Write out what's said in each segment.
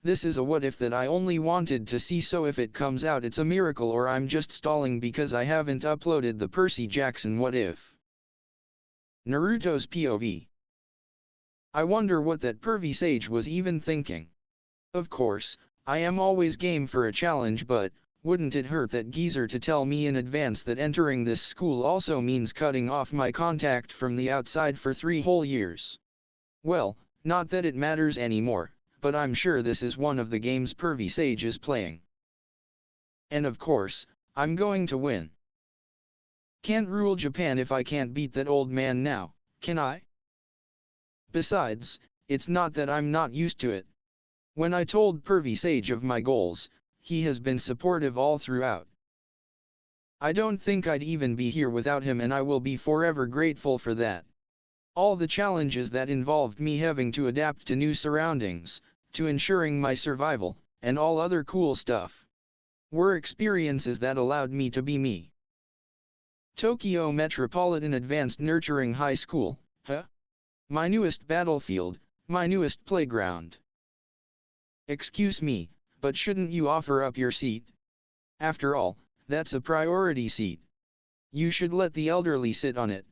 This is a what if that I only wanted to see, so if it comes out it's a miracle or I'm just stalling because I haven't uploaded the Percy Jackson what if. Naruto's POV. I wonder what that pervy sage was even thinking. Of course, I am always game for a challenge, but wouldn't it hurt that geezer to tell me in advance that entering this school also means cutting off my contact from the outside for 3 whole years? Well, not that it matters anymore, but I'm sure this is one of the games pervy sage is playing. And of course, I'm going to win. Can't rule Japan if I can't beat that old man now, can I? Besides, it's not that I'm not used to it. When I told pervy sage of my goals, he has been supportive all throughout. I don't think I'd even be here without him, and I will be forever grateful for that. All the challenges that involved me having to adapt to new surroundings, to ensuring my survival, and all other cool stuff, were experiences that allowed me to be me. Tokyo Metropolitan Advanced Nurturing High School, huh? My newest battlefield, my newest playground. Excuse me, but shouldn't you offer up your seat? After all, that's a priority seat. You should let the elderly sit on it.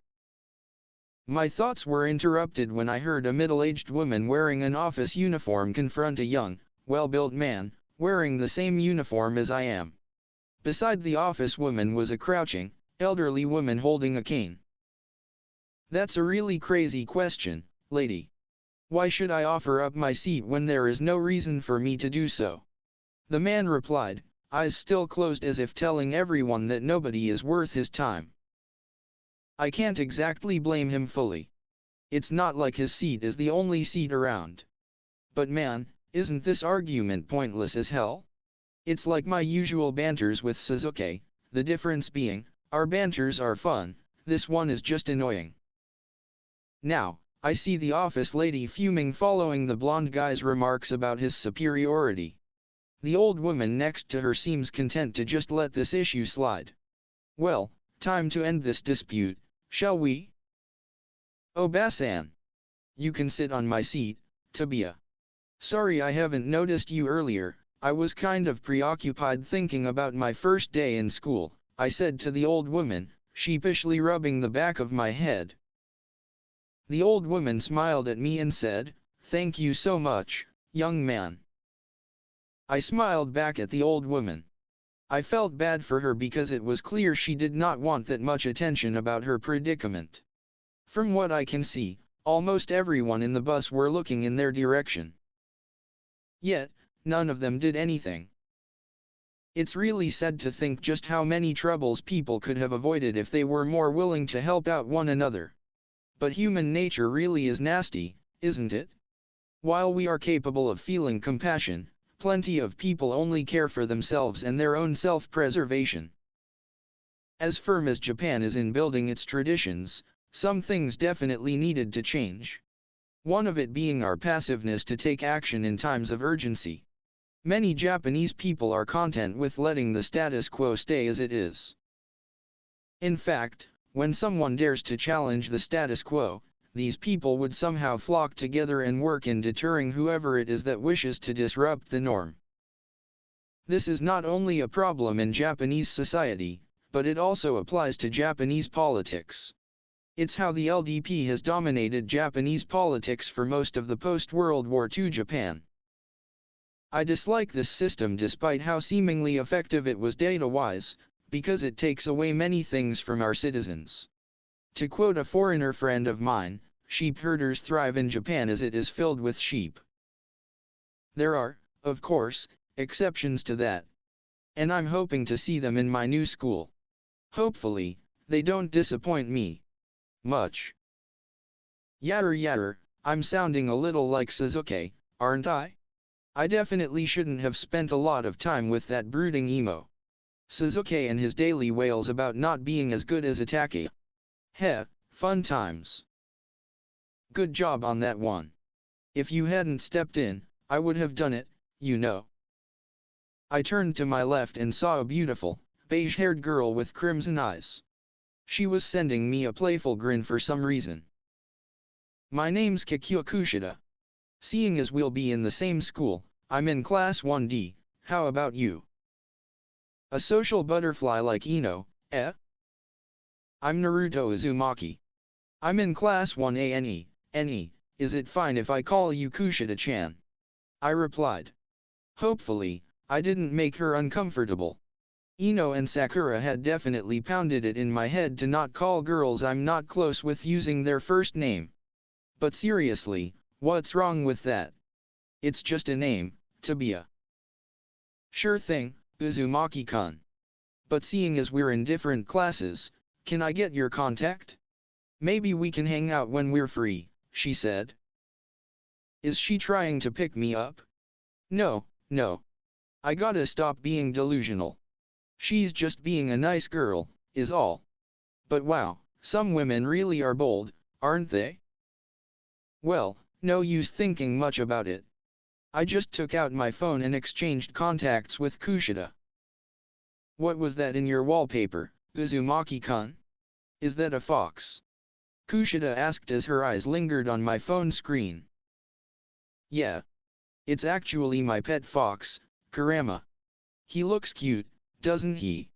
My thoughts were interrupted when I heard a middle-aged woman wearing an office uniform confront a young, well-built man, wearing the same uniform as I am. Beside the office woman was a crouching, elderly woman holding a cane. That's a really crazy question, lady. Why should I offer up my seat when there is no reason for me to do so? The man replied, eyes still closed as if telling everyone that nobody is worth his time. I can't exactly blame him fully. It's not like his seat is the only seat around. But man, isn't this argument pointless as hell? It's like my usual banters with Sasuke, the difference being, our banters are fun, this one is just annoying. Now, I see the office lady fuming following the blonde guy's remarks about his superiority. The old woman next to her seems content to just let this issue slide. Well, time to end this dispute, shall we? Obasan. You can sit on my seat, Tabia. Sorry I haven't noticed you earlier, I was kind of preoccupied thinking about my first day in school, I said to the old woman, sheepishly rubbing the back of my head. The old woman smiled at me and said, "Thank you so much, young man." I smiled back at the old woman. I felt bad for her because it was clear she did not want that much attention about her predicament. From what I can see, almost everyone in the bus were looking in their direction. Yet, none of them did anything. It's really sad to think just how many troubles people could have avoided if they were more willing to help out one another. But human nature really is nasty, isn't it? While we are capable of feeling compassion, plenty of people only care for themselves and their own self-preservation. As firm as Japan is in building its traditions, some things definitely needed to change. One of it being our passiveness to take action in times of urgency. Many Japanese people are content with letting the status quo stay as it is. In fact, when someone dares to challenge the status quo, these people would somehow flock together and work in deterring whoever it is that wishes to disrupt the norm. This is not only a problem in Japanese society, but it also applies to Japanese politics. It's how the LDP has dominated Japanese politics for most of the post-World War II Japan. I dislike this system despite how seemingly effective it was data-wise, because it takes away many things from our citizens. To quote a foreigner friend of mine, sheep herders thrive in Japan as it is filled with sheep. There are, of course, exceptions to that. And I'm hoping to see them in my new school. Hopefully, they don't disappoint me much. Yatter, I'm sounding a little like Sasuke, aren't I? I definitely shouldn't have spent a lot of time with that brooding emo. Sasuke and his daily wails about not being as good as Itachi. Heh, fun times. Good job on that one. If you hadn't stepped in, I would have done it, you know. I turned to my left and saw a beautiful, beige-haired girl with crimson eyes. She was sending me a playful grin for some reason. My name's Kikyo Kushida. Seeing as we'll be in the same school, I'm in class 1D, how about you? A social butterfly like Ino, eh? I'm Naruto Uzumaki. I'm in class 1A NE, is it fine if I call you Kushida-chan? I replied. Hopefully, I didn't make her uncomfortable. Ino and Sakura had definitely pounded it in my head to not call girls I'm not close with using their first name. But seriously, what's wrong with that? It's just a name, Tabia. Sure thing, Uzumaki-kun. But seeing as we're in different classes, can I get your contact? Maybe we can hang out when we're free, she said. Is she trying to pick me up? No. I gotta stop being delusional. She's just being a nice girl, is all. But wow, some women really are bold, aren't they? Well, no use thinking much about it. I just took out my phone and exchanged contacts with Kushida. What was that in your wallpaper, Uzumaki-kun? Is that a fox? Kushida asked as her eyes lingered on my phone screen. Yeah. It's actually my pet fox, Kurama. He looks cute, doesn't he?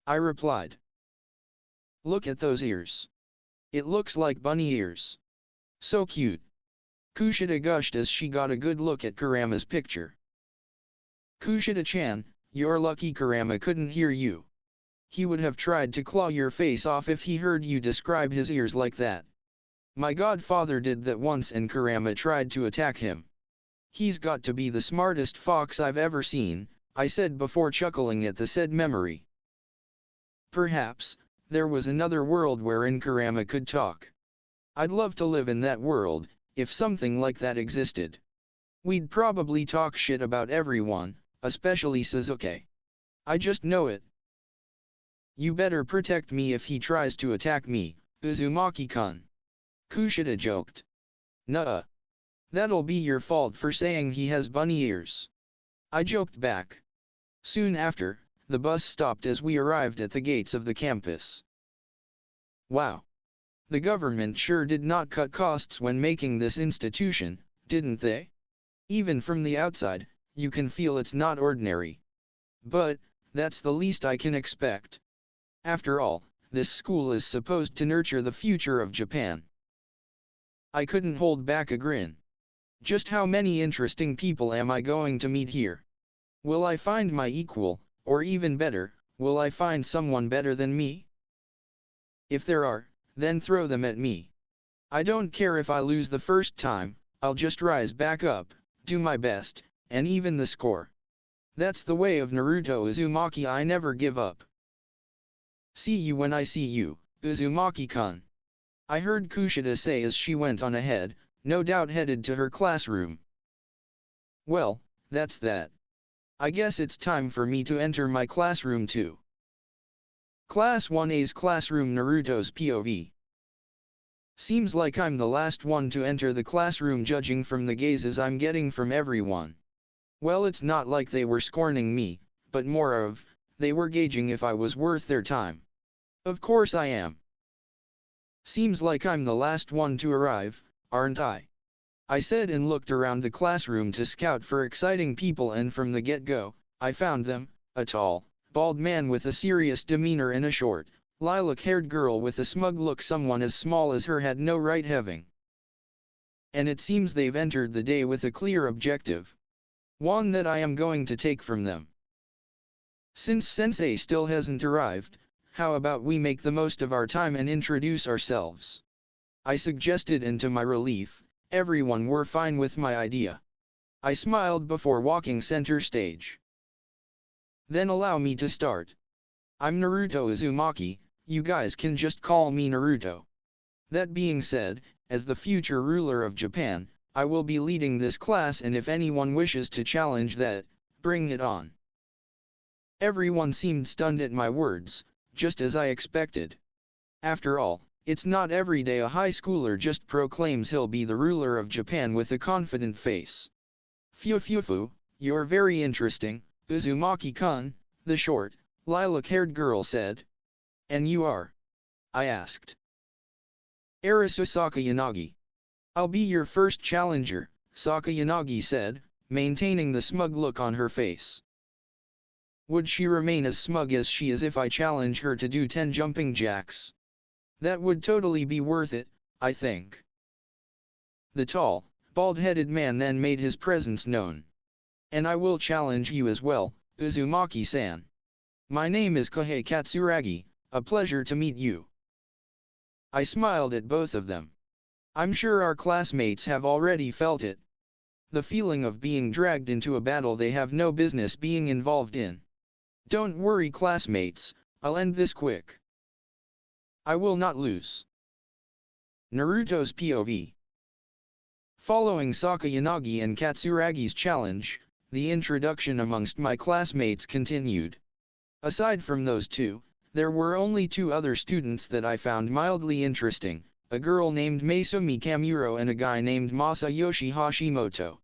I replied. Look at those ears. It looks like bunny ears. So cute. Kushida gushed as she got a good look at Kurama's picture. Kushida-chan, you're lucky Kurama couldn't hear you. He would have tried to claw your face off if he heard you describe his ears like that. My godfather did that once and Kurama tried to attack him. He's got to be the smartest fox I've ever seen, I said before chuckling at the said memory. Perhaps, there was another world wherein Kurama could talk. I'd love to live in that world, if something like that existed. We'd probably talk shit about everyone, especially Sasuke. I just know it. You better protect me if he tries to attack me, Uzumaki-kun. Kushida joked. Nuh-uh. That'll be your fault for saying he has bunny ears. I joked back. Soon after, the bus stopped as we arrived at the gates of the campus. Wow. The government sure did not cut costs when making this institution, didn't they? Even from the outside, you can feel it's not ordinary. But, that's the least I can expect. After all, this school is supposed to nurture the future of Japan. I couldn't hold back a grin. Just how many interesting people am I going to meet here? Will I find my equal, or even better, will I find someone better than me? If there are, then throw them at me. I don't care if I lose the first time, I'll just rise back up, do my best, and even the score. That's the way of Naruto Uzumaki, I never give up. See you when I see you, Uzumaki-kun. I heard Kushida say as she went on ahead, no doubt headed to her classroom. Well, that's that. I guess it's time for me to enter my classroom too. Class 1A's classroom, Naruto's POV. Seems like I'm the last one to enter the classroom judging from the gazes I'm getting from everyone. Well, it's not like they were scorning me, but more of, they were gauging if I was worth their time. Of course I am. Seems like I'm the last one to arrive, aren't I? I said and looked around the classroom to scout for exciting people, and from the get-go, I found them, a tall, bald man with a serious demeanor and a short, lilac-haired girl with a smug look someone as small as her had no right having. And it seems they've entered the day with a clear objective. One that I am going to take from them. Since Sensei still hasn't arrived, how about we make the most of our time and introduce ourselves? I suggested, and to my relief, everyone were fine with my idea. I smiled before walking center stage. Then allow me to start. I'm Naruto Uzumaki, you guys can just call me Naruto. That being said, as the future ruler of Japan, I will be leading this class, and if anyone wishes to challenge that, bring it on. Everyone seemed stunned at my words, just as I expected. After all, it's not every day a high schooler just proclaims he'll be the ruler of Japan with a confident face. Phew, you're very interesting, Uzumaki-kun, the short, lilac-haired girl said. And you are? I asked. Arisu Sakayanagi. I'll be your first challenger, Sakayanagi said, maintaining the smug look on her face. Would she remain as smug as she is if I challenge her to do 10 jumping jacks? That would totally be worth it, I think. The tall, bald-headed man then made his presence known. And I will challenge you as well, Uzumaki-san. My name is Kohei Katsuragi, a pleasure to meet you. I smiled at both of them. I'm sure our classmates have already felt it. The feeling of being dragged into a battle they have no business being involved in. Don't worry, classmates, I'll end this quick. I will not lose. Naruto's POV. Following Sakayanagi and Katsuragi's challenge, the introduction amongst my classmates continued. Aside from those two, there were only 2 other students that I found mildly interesting, a girl named Masumi Kamuro and a guy named Masayoshi Hashimoto.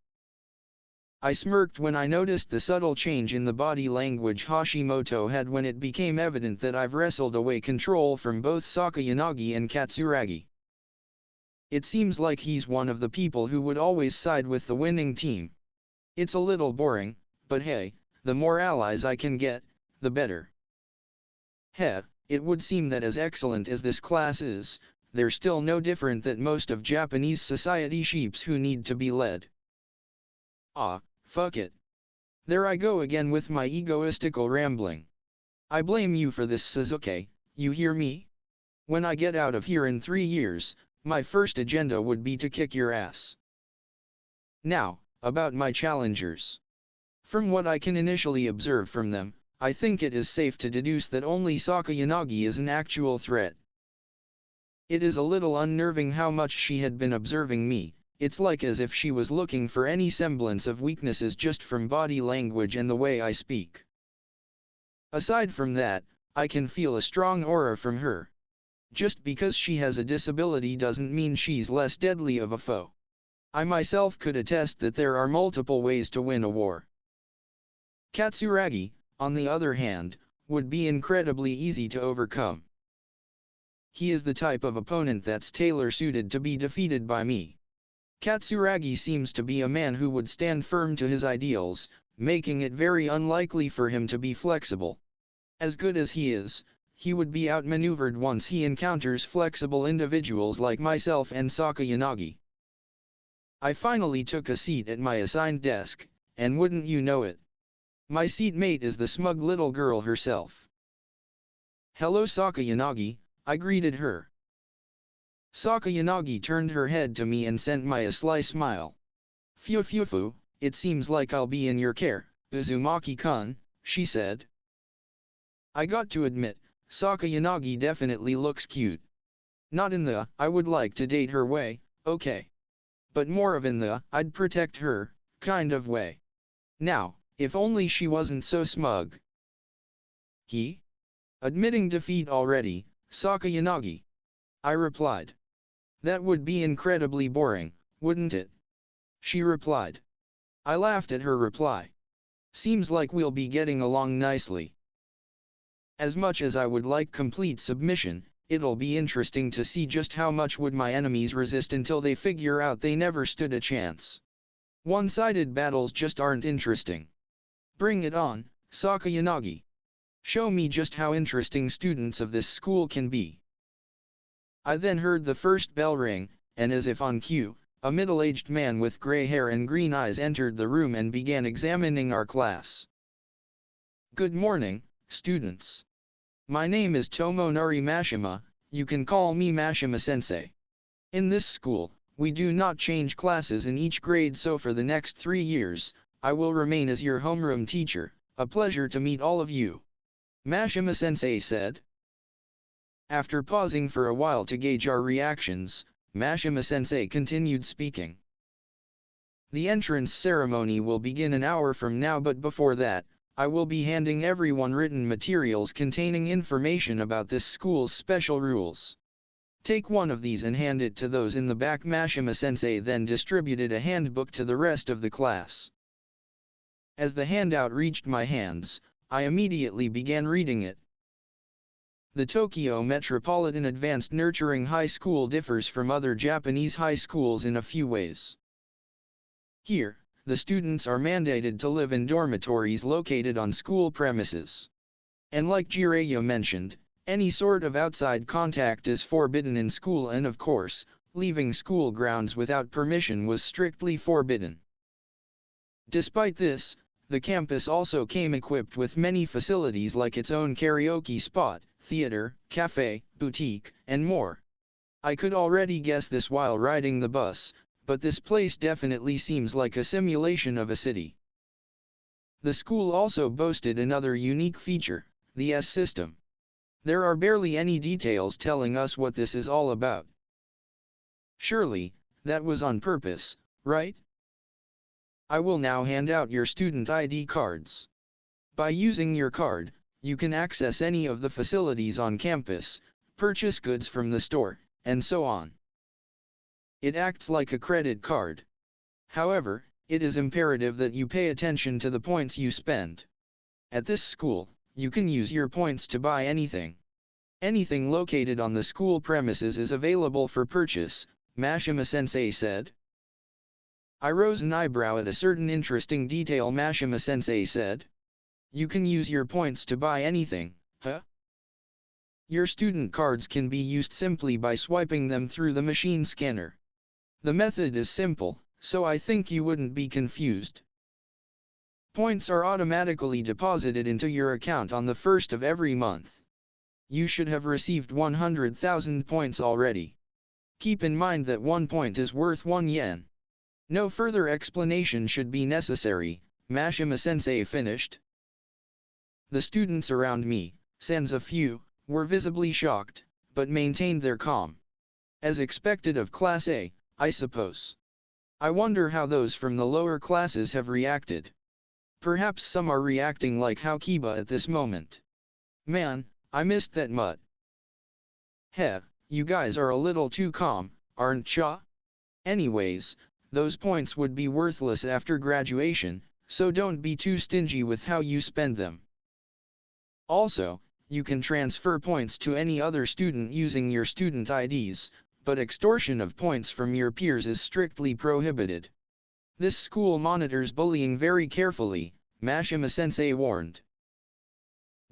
I smirked when I noticed the subtle change in the body language Hashimoto had when it became evident that I've wrestled away control from both Sakayanagi and Katsuragi. It seems like he's one of the people who would always side with the winning team. It's a little boring, but hey, the more allies I can get, the better. It would seem that as excellent as this class is, they're still no different than most of Japanese society sheeps who need to be led. Ah, fuck it. There I go again with my egoistical rambling. I blame you for this, Sasuke, you hear me? When I get out of here in 3 years, my first agenda would be to kick your ass. Now, about my challengers. From what I can initially observe from them, I think it is safe to deduce that only Sakayanagi is an actual threat. It is a little unnerving how much she had been observing me. It's like as if she was looking for any semblance of weaknesses just from body language and the way I speak. Aside from that, I can feel a strong aura from her. Just because she has a disability doesn't mean she's less deadly of a foe. I myself could attest that there are multiple ways to win a war. Katsuragi, on the other hand, would be incredibly easy to overcome. He is the type of opponent that's tailor-suited to be defeated by me. Katsuragi seems to be a man who would stand firm to his ideals, making it very unlikely for him to be flexible. As good as he is, he would be outmaneuvered once he encounters flexible individuals like myself and Sakayanagi. I finally took a seat at my assigned desk, and wouldn't you know it, my seatmate is the smug little girl herself. Hello Sakayanagi, I greeted her. Sakayanagi turned her head to me and sent me a sly smile. Phew, it seems like I'll be in your care, Uzumaki-kun, she said. I got to admit, Sakayanagi definitely looks cute. Not in the, I would like to date her way, okay. But more of in the, I'd protect her, kind of way. Now, if only she wasn't so smug. Admitting defeat already, Sakayanagi? I replied. That would be incredibly boring, wouldn't it? She replied. I laughed at her reply. Seems like we'll be getting along nicely. As much as I would like complete submission, it'll be interesting to see just how much would my enemies resist until they figure out they never stood a chance. One-sided battles just aren't interesting. Bring it on, Sakayanagi. Show me just how interesting students of this school can be. I then heard the first bell ring, and as if on cue, a middle-aged man with gray hair and green eyes entered the room and began examining our class. Good morning, students. My name is Tomonari Mashima, you can call me Mashima-sensei. In this school, we do not change classes in each grade, so for the next 3 years, I will remain as your homeroom teacher. A pleasure to meet all of you. Mashima-sensei said. After pausing for a while to gauge our reactions, Mashima-sensei continued speaking. The entrance ceremony will begin an hour from now, but before that, I will be handing everyone written materials containing information about this school's special rules. Take one of these and hand it to those in the back. Mashima-sensei then distributed a handbook to the rest of the class. As the handout reached my hands, I immediately began reading it. The Tokyo Metropolitan Advanced Nurturing High School differs from other Japanese high schools in a few ways. Here, the students are mandated to live in dormitories located on school premises. And like Jiraiya mentioned, any sort of outside contact is forbidden in school, and of course, leaving school grounds without permission was strictly forbidden. Despite this, the campus also came equipped with many facilities like its own karaoke spot, theater, cafe, boutique, and more. I could already guess this while riding the bus, but this place definitely seems like a simulation of a city. The school also boasted another unique feature, the S system. There are barely any details telling us what this is all about. Surely, that was on purpose, right? I will now hand out your student ID cards. By using your card, you can access any of the facilities on campus, purchase goods from the store, and so on. It acts like a credit card. However, it is imperative that you pay attention to the points you spend. At this school, you can use your points to buy anything. Anything located on the school premises is available for purchase, Mashima-sensei said. I rose an eyebrow at a certain interesting detail Mashima-sensei said. You can use your points to buy anything, huh? Your student cards can be used simply by swiping them through the machine scanner. The method is simple, so I think you wouldn't be confused. Points are automatically deposited into your account on the 1st of every month. You should have received 100,000 points already. Keep in mind that 1 point is worth 1 yen. No further explanation should be necessary, Mashima-sensei finished. The students around me, sans a few, were visibly shocked, but maintained their calm. As expected of Class A, I suppose. I wonder how those from the lower classes have reacted. Perhaps some are reacting like how Kiba at this moment. Man, I missed that mutt. Heh, you guys are a little too calm, aren't ya? Anyways, those points would be worthless after graduation, so don't be too stingy with how you spend them. Also, you can transfer points to any other student using your student IDs, but extortion of points from your peers is strictly prohibited. This school monitors bullying very carefully, Mashima-sensei warned.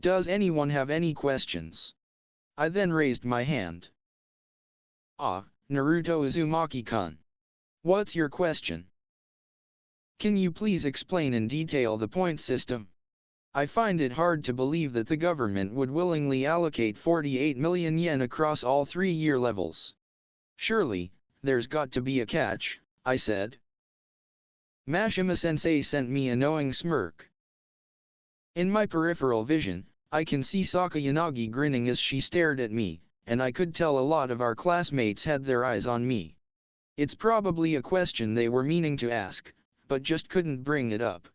Does anyone have any questions? I then raised my hand. Ah, Naruto Uzumaki-kun. What's your question? Can you please explain in detail the point system? I find it hard to believe that the government would willingly allocate 48 million yen across all 3-year levels. Surely, there's got to be a catch, I said. Mashima-sensei sent me a knowing smirk. In my peripheral vision, I can see Sakayanagi grinning as she stared at me, and I could tell a lot of our classmates had their eyes on me. It's probably a question they were meaning to ask, but just couldn't bring it up.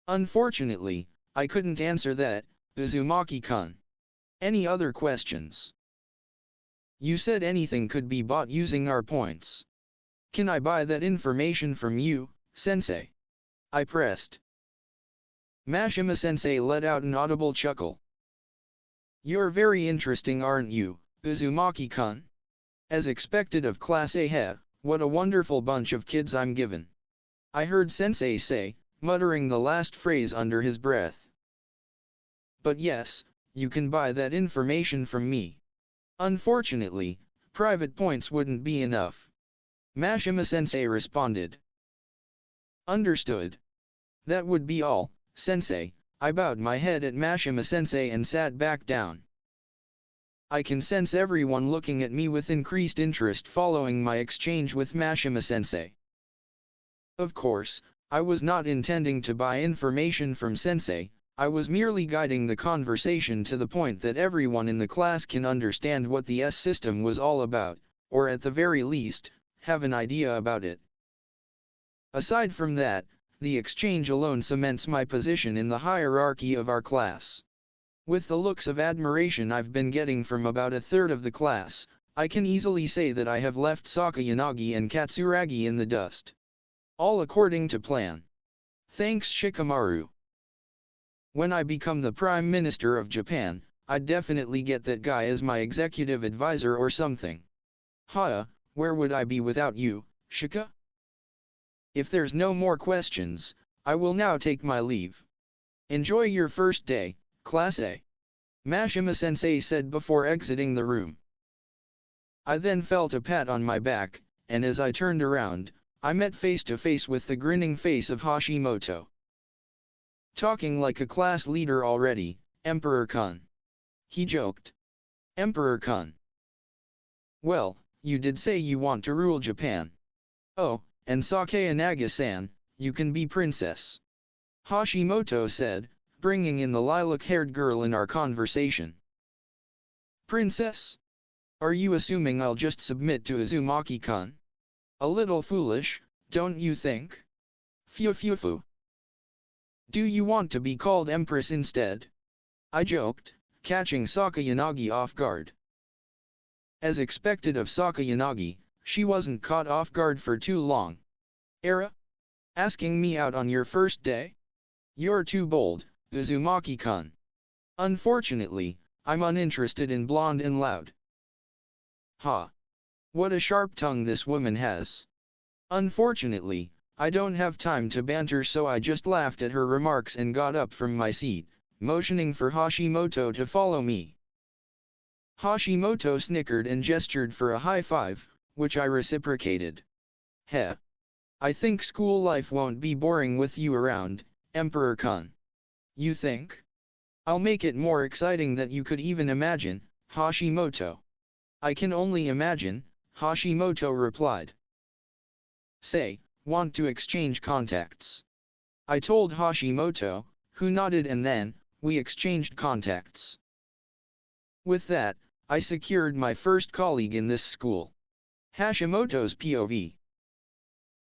Unfortunately, I couldn't answer that, Uzumaki-kun. Any other questions? You said anything could be bought using our points. Can I buy that information from you, sensei? I pressed. Mashima-sensei let out an audible chuckle. You're very interesting, aren't you, Uzumaki-kun? As expected of Class A, heh, what a wonderful bunch of kids I'm given. I heard sensei say, muttering the last phrase under his breath. But yes, you can buy that information from me. Unfortunately, private points wouldn't be enough. Mashima-sensei responded. Understood. That would be all, sensei. I bowed my head at Mashima-sensei and sat back down. I can sense everyone looking at me with increased interest following my exchange with Mashima-sensei. Of course, I was not intending to buy information from sensei. I was merely guiding the conversation to the point that everyone in the class can understand what the S system was all about, or at the very least, have an idea about it. Aside from that, the exchange alone cements my position in the hierarchy of our class. With the looks of admiration I've been getting from about a third of the class, I can easily say that I have left Sakayanagi and Katsuragi in the dust. All according to plan. Thanks Shikamaru. When I become the Prime Minister of Japan, I'd definitely get that guy as my executive advisor or something. Where would I be without you, Shika? If there's no more questions, I will now take my leave. Enjoy your first day, Class A. Mashima-sensei said before exiting the room. I then felt a pat on my back, and as I turned around, I met face to face with the grinning face of Hashimoto. Talking like a class leader already, Emperor-kun. He joked. Emperor-kun. Well, you did say you want to rule Japan. Oh, and Sakayanagi-san, you can be princess. Hashimoto said, bringing in the lilac-haired girl in our conversation. Princess? Are you assuming I'll just submit to Uzumaki-kun? A little foolish, don't you think? Phew. Do you want to be called Empress instead? I joked, catching Sakayanagi off guard. As expected of Sakayanagi, she wasn't caught off guard for too long. Era? Asking me out on your first day? You're too bold, Uzumaki-kun. Unfortunately, I'm uninterested in blonde and loud. Ha! What a sharp tongue this woman has. Unfortunately, I don't have time to banter, so I just laughed at her remarks and got up from my seat, motioning for Hashimoto to follow me. Hashimoto snickered and gestured for a high five, which I reciprocated. Heh. I think school life won't be boring with you around, Emperor-kun. You think? I'll make it more exciting than you could even imagine, Hashimoto. I can only imagine, Hashimoto replied. Say, want to exchange contacts? I told Hashimoto, who nodded, and then, we exchanged contacts. With that, I secured my first colleague in this school. Hashimoto's POV.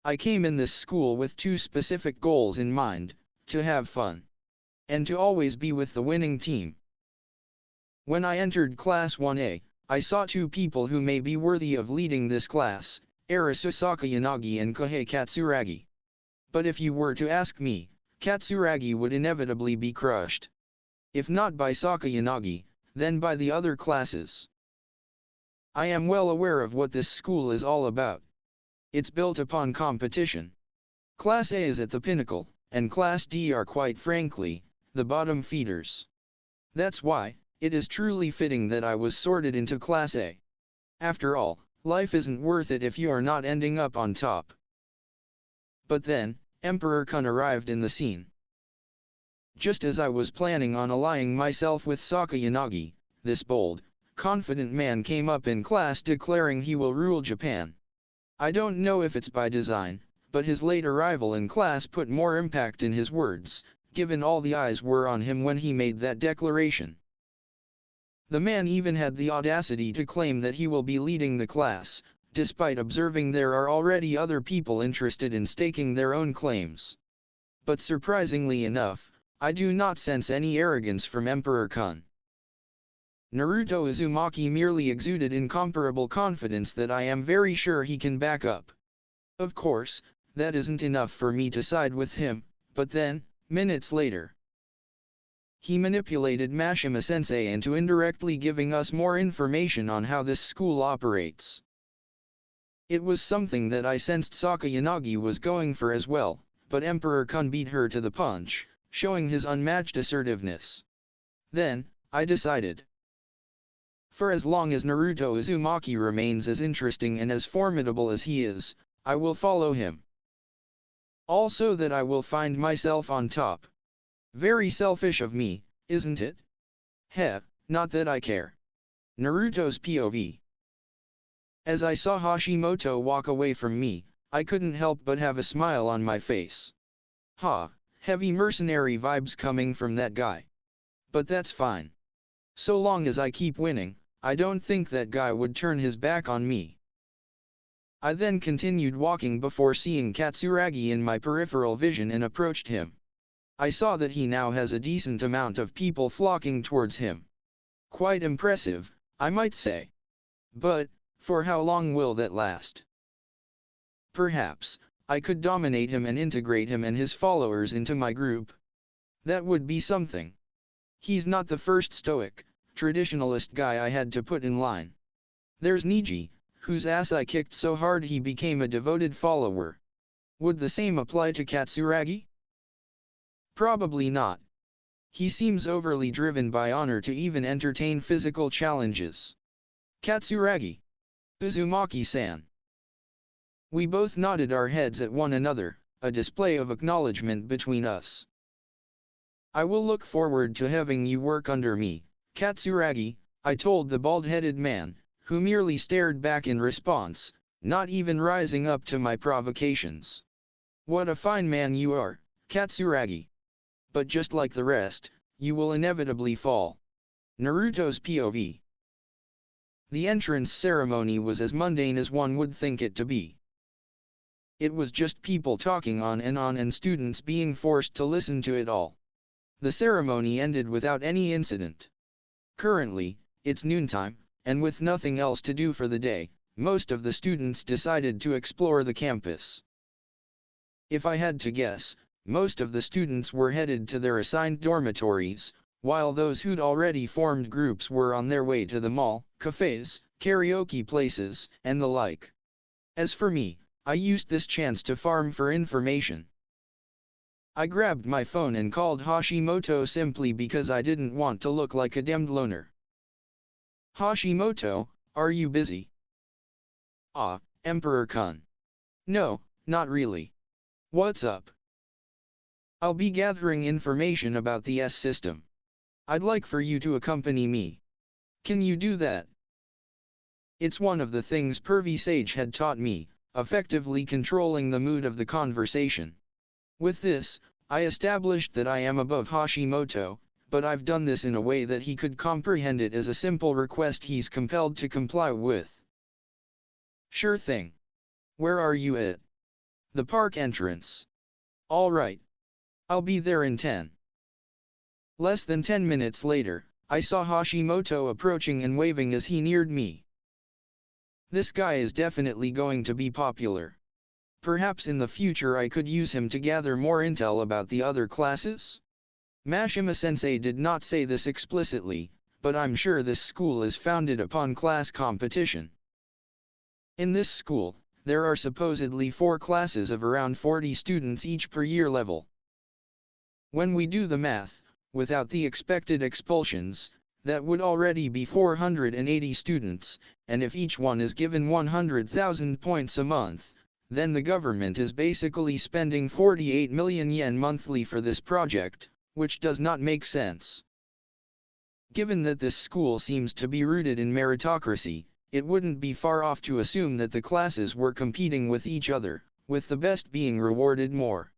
I came in this school with two specific goals in mind, to have fun. And to always be with the winning team. When I entered Class 1A, I saw two people who may be worthy of leading this class, Arisu Sakayanagi and Kohei Katsuragi. But if you were to ask me, Katsuragi would inevitably be crushed. If not by Sakayanagi, then by the other classes. I am well aware of what this school is all about. It's built upon competition. Class A is at the pinnacle, and Class D are, quite frankly, the bottom feeders. That's why, it is truly fitting that I was sorted into Class A. After all, life isn't worth it if you are not ending up on top. But then, Emperor-kun arrived in the scene. Just as I was planning on allying myself with Sakayanagi, this bold, confident man came up in class declaring he will rule Japan. I don't know if it's by design, but his late arrival in class put more impact in his words, given all the eyes were on him when he made that declaration. The man even had the audacity to claim that he will be leading the class, despite observing there are already other people interested in staking their own claims. But surprisingly enough, I do not sense any arrogance from Emperor-kun. Naruto Uzumaki merely exuded incomparable confidence that I am very sure he can back up. Of course, that isn't enough for me to side with him, but then, minutes later, he manipulated Mashima-sensei into indirectly giving us more information on how this school operates. It was something that I sensed Sakayanagi was going for as well, but Emperor-kun beat her to the punch, showing his unmatched assertiveness. Then, I decided. For as long as Naruto Uzumaki remains as interesting and as formidable as he is, I will follow him. Also that I will find myself on top. Very selfish of me, isn't it? Heh, not that I care. Naruto's POV. As I saw Hashimoto walk away from me, I couldn't help but have a smile on my face. Ha, heavy mercenary vibes coming from that guy. But that's fine. So long as I keep winning, I don't think that guy would turn his back on me. I then continued walking before seeing Katsuragi in my peripheral vision and approached him. I saw that he now has a decent amount of people flocking towards him. Quite impressive, I might say. But, for how long will that last? Perhaps, I could dominate him and integrate him and his followers into my group. That would be something. He's not the first stoic, traditionalist guy I had to put in line. There's Niji, whose ass I kicked so hard he became a devoted follower. Would the same apply to Katsuragi? Probably not. He seems overly driven by honor to even entertain physical challenges. Katsuragi. Uzumaki-san. We both nodded our heads at one another, a display of acknowledgement between us. I will look forward to having you work under me, Katsuragi, I told the bald-headed man, who merely stared back in response, not even rising up to my provocations. What a fine man you are, Katsuragi. But just like the rest, you will inevitably fall. Naruto's POV. The entrance ceremony was as mundane as one would think it to be. It was just people talking on and students being forced to listen to it all. The ceremony ended without any incident. Currently, it's noontime, and with nothing else to do for the day, most of the students decided to explore the campus. If I had to guess, most of the students were headed to their assigned dormitories, while those who'd already formed groups were on their way to the mall, cafes, karaoke places, and the like. As for me, I used this chance to farm for information. I grabbed my phone and called Hashimoto simply because I didn't want to look like a demmed loner. Hashimoto, are you busy? Ah, Emperor-kun. No, not really. What's up? I'll be gathering information about the S system. I'd like for you to accompany me. Can you do that? It's one of the things Pervy Sage had taught me, effectively controlling the mood of the conversation. With this, I established that I am above Hashimoto, but I've done this in a way that he could comprehend it as a simple request he's compelled to comply with. Sure thing. Where are you at? The park entrance. All right. I'll be there in 10. Less than 10 minutes later, I saw Hashimoto approaching and waving as he neared me. This guy is definitely going to be popular. Perhaps in the future I could use him to gather more intel about the other classes? Mashima-sensei did not say this explicitly, but I'm sure this school is founded upon class competition. In this school, there are supposedly 4 classes of around 40 students each per year level. When we do the math, without the expected expulsions, that would already be 480 students, and if each one is given 100,000 points a month, then the government is basically spending 48 million yen monthly for this project, which does not make sense. Given that this school seems to be rooted in meritocracy, it wouldn't be far off to assume that the classes were competing with each other, with the best being rewarded more.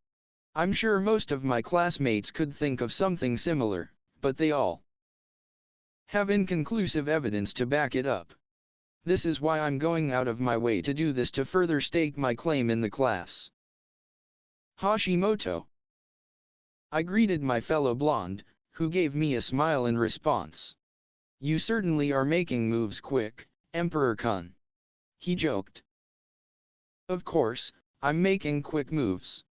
I'm sure most of my classmates could think of something similar, but they all have inconclusive evidence to back it up. This is why I'm going out of my way to do this to further stake my claim in the class. Hashimoto. I greeted my fellow blonde, who gave me a smile in response. You certainly are making moves quick, Emperor-kun. He joked. Of course, I'm making quick moves.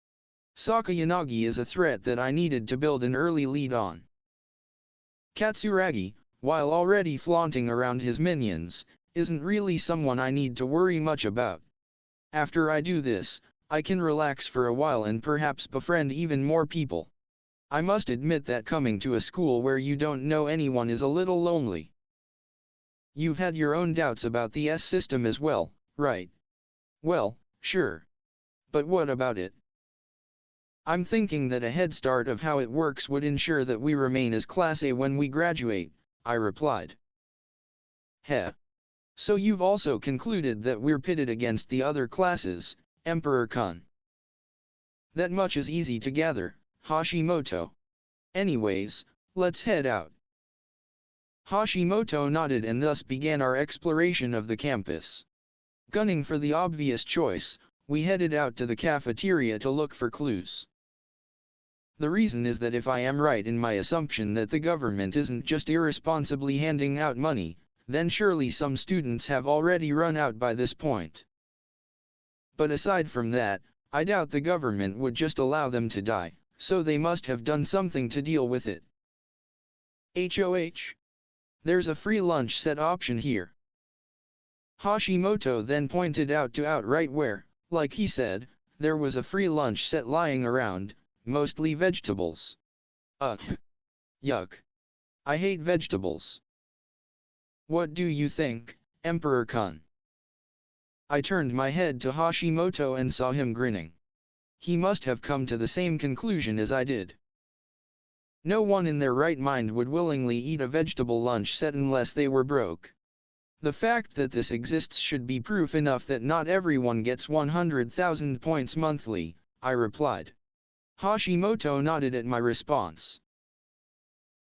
Sakayanagi is a threat that I needed to build an early lead on. Katsuragi, while already flaunting around his minions, isn't really someone I need to worry much about. After I do this, I can relax for a while and perhaps befriend even more people. I must admit that coming to a school where you don't know anyone is a little lonely. You've had your own doubts about the S system as well, right? Well, sure. But what about it? I'm thinking that a head start of how it works would ensure that we remain as Class A when we graduate, I replied. Heh. So you've also concluded that we're pitted against the other classes, Emperor-kun. That much is easy to gather, Hashimoto. Anyways, let's head out. Hashimoto nodded and thus began our exploration of the campus. Gunning for the obvious choice, we headed out to the cafeteria to look for clues. The reason is that if I am right in my assumption that the government isn't just irresponsibly handing out money, then surely some students have already run out by this point. But aside from that, I doubt the government would just allow them to die, so they must have done something to deal with it. HOH. There's a free lunch set option here. Hashimoto then pointed out to outright where, like he said, there was a free lunch set lying around, mostly vegetables. Ugh. Yuck. I hate vegetables. What do you think, Emperor-kun? I turned my head to Hashimoto and saw him grinning. He must have come to the same conclusion as I did. No one in their right mind would willingly eat a vegetable lunch set unless they were broke. The fact that this exists should be proof enough that not everyone gets 100,000 points monthly, I replied. Hashimoto nodded at my response.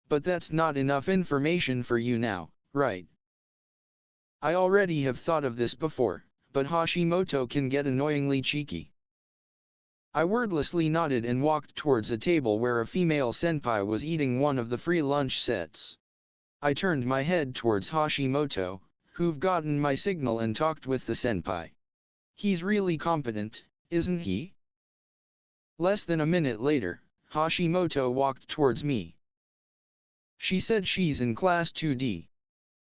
But that's not enough information for you now, right? I already have thought of this before, but Hashimoto can get annoyingly cheeky. I wordlessly nodded and walked towards a table where a female senpai was eating one of the free lunch sets. I turned my head towards Hashimoto, who've gotten my signal, and talked with the senpai. He's really competent, isn't he? Less than a minute later, Hashimoto walked towards me. She said she's in class 2D.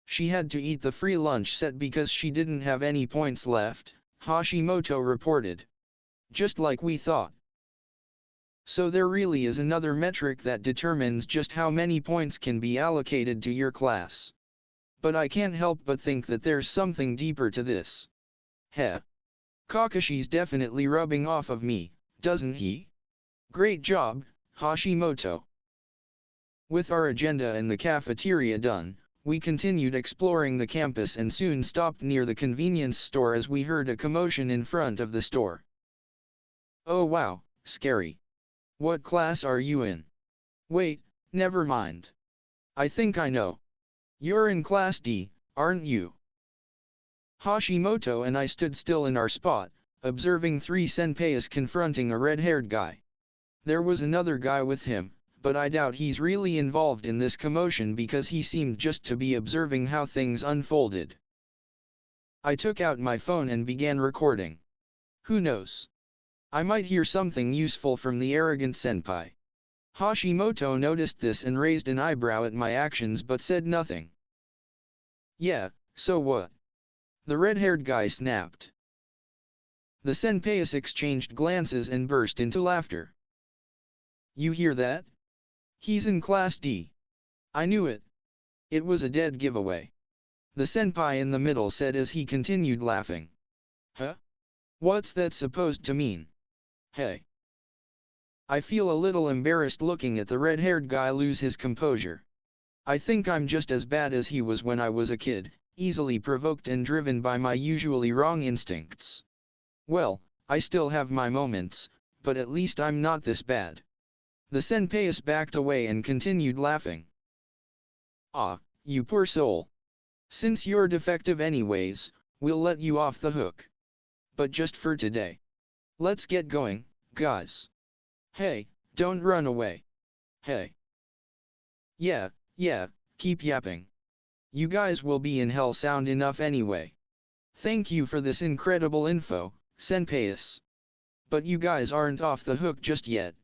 She had to eat the free lunch set because she didn't have any points left, Hashimoto reported. Just like we thought. So there really is another metric that determines just how many points can be allocated to your class. But I can't help but think that there's something deeper to this. Heh. Kakashi's definitely rubbing off of me, doesn't he? Great job, Hashimoto. With our agenda in the cafeteria done, we continued exploring the campus and soon stopped near the convenience store as we heard a commotion in front of the store. Oh wow, scary. What class are you in? Wait, never mind. I think I know. You're in class D, aren't you? Hashimoto and I stood still in our spot, observing three senpais confronting a red-haired guy. There was another guy with him, but I doubt he's really involved in this commotion because he seemed just to be observing how things unfolded. I took out my phone and began recording. Who knows? I might hear something useful from the arrogant senpai. Hashimoto noticed this and raised an eyebrow at my actions but said nothing. Yeah, so what? The red-haired guy snapped. The senpais exchanged glances and burst into laughter. You hear that? He's in class D. I knew it. It was a dead giveaway. The senpai in the middle said as he continued laughing. Huh? What's that supposed to mean? Hey. I feel a little embarrassed looking at the red-haired guy lose his composure. I think I'm just as bad as he was when I was a kid, easily provoked and driven by my usually wrong instincts. Well, I still have my moments, but at least I'm not this bad. The senpais backed away and continued laughing. Ah, you poor soul. Since you're defective anyways, we'll let you off the hook. But just for today. Let's get going, guys. Hey, don't run away. Hey. Yeah, keep yapping. You guys will be in hell sound enough anyway. Thank you for this incredible info, senpais. But you guys aren't off the hook just yet.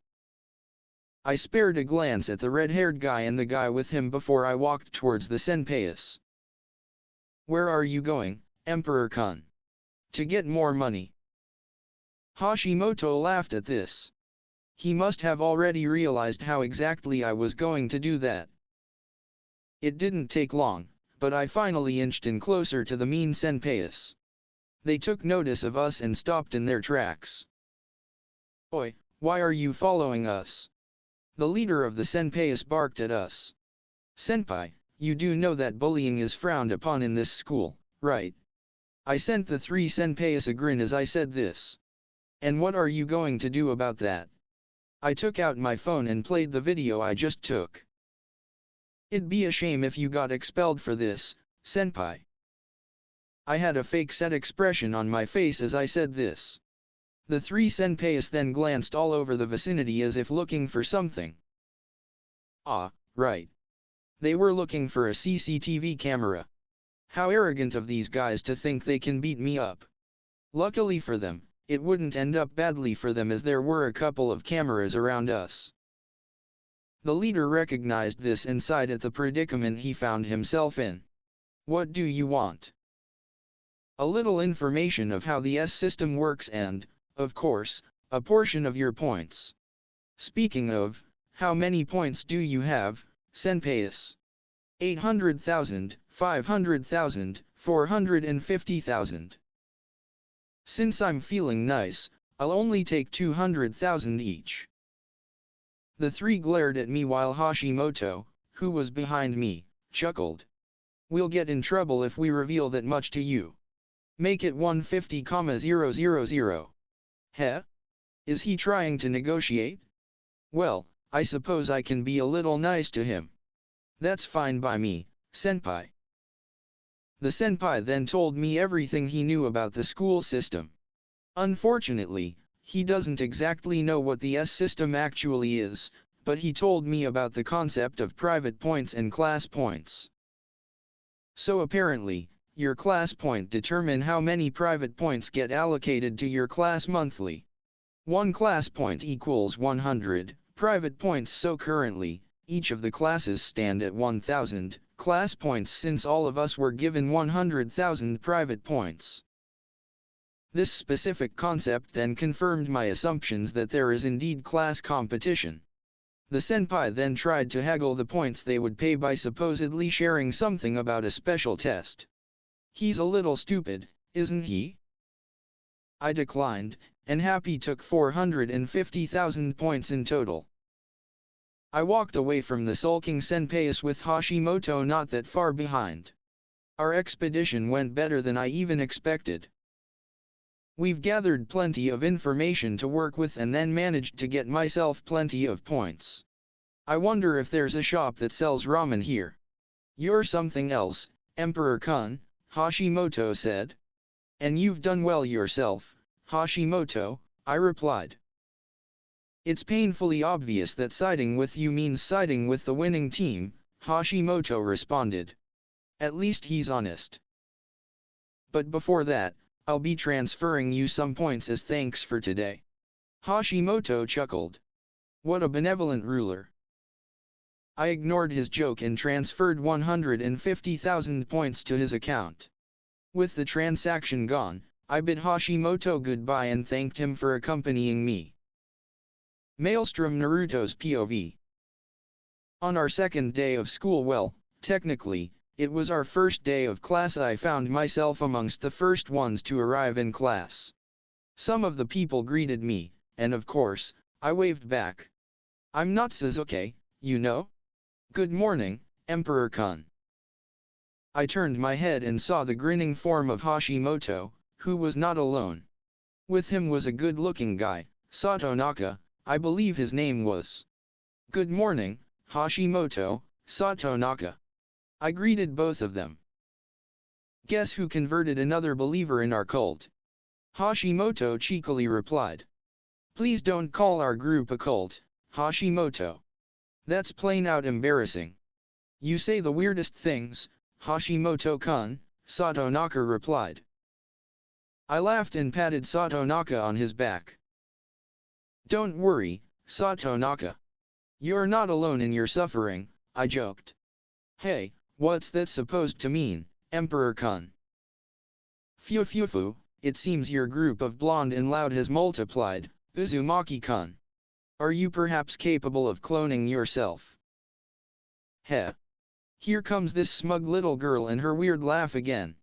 I spared a glance at the red-haired guy and the guy with him before I walked towards the senpais. Where are you going, Emperor-kun? To get more money. Hashimoto laughed at this. He must have already realized how exactly I was going to do that. It didn't take long, but I finally inched in closer to the mean senpais. They took notice of us and stopped in their tracks. Oi, why are you following us? The leader of the senpais barked at us. Senpai, you do know that bullying is frowned upon in this school, right? I sent the three senpais a grin as I said this. And what are you going to do about that? I took out my phone and played the video I just took. It'd be a shame if you got expelled for this, senpai. I had a fake sad expression on my face as I said this. The three senpais then glanced all over the vicinity as if looking for something. Ah, right. They were looking for a CCTV camera. How arrogant of these guys to think they can beat me up. Luckily for them, it wouldn't end up badly for them as there were a couple of cameras around us. The leader recognized this and sighed at the predicament he found himself in. What do you want? A little information of how the S system works and, of course, a portion of your points. Speaking of, how many points do you have, senpais? 800,000, 500,000, 450,000. Since I'm feeling nice, I'll only take 200,000 each. The three glared at me while Hashimoto, who was behind me, chuckled. We'll get in trouble if we reveal that much to you. Make it 150,000. Heh? Is he trying to negotiate? Well, I suppose I can be a little nice to him. That's fine by me, senpai. The senpai then told me everything he knew about the school system. Unfortunately, he doesn't exactly know what the S system actually is, but he told me about the concept of private points and class points. So apparently, your class point determine how many private points get allocated to your class monthly. One class point equals 100 private points, so currently, each of the classes stand at 1,000 class points since all of us were given 100,000 private points. This specific concept then confirmed my assumptions that there is indeed class competition. The senpai then tried to haggle the points they would pay by supposedly sharing something about a special test. He's a little stupid, isn't he? I declined, and Happy took 450,000 points in total. I walked away from the sulking senpais with Hashimoto not that far behind. Our expedition went better than I even expected. We've gathered plenty of information to work with and then managed to get myself plenty of points. I wonder if there's a shop that sells ramen here. You're something else, Emperor-kun, Hashimoto said. And you've done well yourself, Hashimoto, I replied. It's painfully obvious that siding with you means siding with the winning team, Hashimoto responded. At least he's honest. But before that, I'll be transferring you some points as thanks for today. Hashimoto chuckled. What a benevolent ruler. I ignored his joke and transferred 150,000 points to his account. With the transaction gone, I bid Hashimoto goodbye and thanked him for accompanying me. Maelstrom Naruto's POV. On our second day of school, well, technically, it was our first day of class. I found myself amongst the first ones to arrive in class. Some of the people greeted me, and of course, I waved back. I'm not Sasuke, you know? Good morning, Emperor-kun. I turned my head and saw the grinning form of Hashimoto, who was not alone. With him was a good-looking guy, Satonaka, I believe his name was. Good morning, Hashimoto, Satonaka. I greeted both of them. Guess who converted another believer in our cult? Hashimoto cheekily replied. Please don't call our group a cult, Hashimoto. That's plain out embarrassing. You say the weirdest things, Hashimoto-kun, Satonaka replied. I laughed and patted Satonaka on his back. Don't worry, Satonaka. You're not alone in your suffering, I joked. Hey, what's that supposed to mean, Emperor-kun? Phew, it seems your group of blonde and loud has multiplied, Uzumaki-kun. Are you perhaps capable of cloning yourself? Heh. Here comes this smug little girl and her weird laugh again.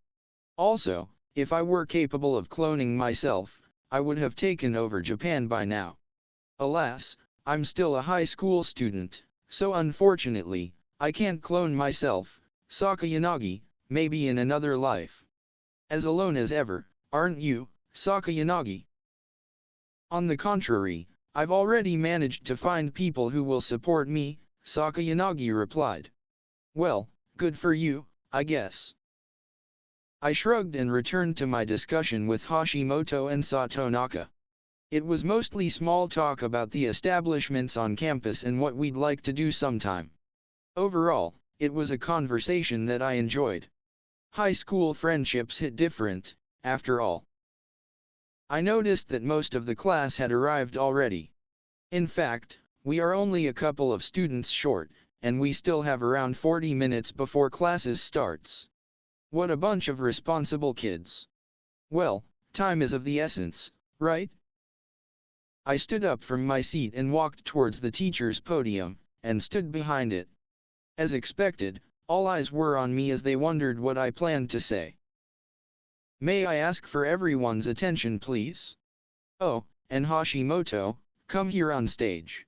Also, if I were capable of cloning myself, I would have taken over Japan by now. Alas, I'm still a high school student, so unfortunately, I can't clone myself, Sakayanagi, maybe in another life. As alone as ever, aren't you, Sakayanagi? On the contrary, I've already managed to find people who will support me, Sakayanagi replied. Well, good for you, I guess. I shrugged and returned to my discussion with Hashimoto and Satonaka. It was mostly small talk about the establishments on campus and what we'd like to do sometime. Overall, it was a conversation that I enjoyed. High school friendships hit different, after all. I noticed that most of the class had arrived already. In fact, we are only a couple of students short, and we still have around 40 minutes before classes starts. What a bunch of responsible kids. Well, time is of the essence, right? I stood up from my seat and walked towards the teacher's podium, and stood behind it. As expected, all eyes were on me as they wondered what I planned to say. "May I ask for everyone's attention, please? Oh, and Hashimoto, come here on stage."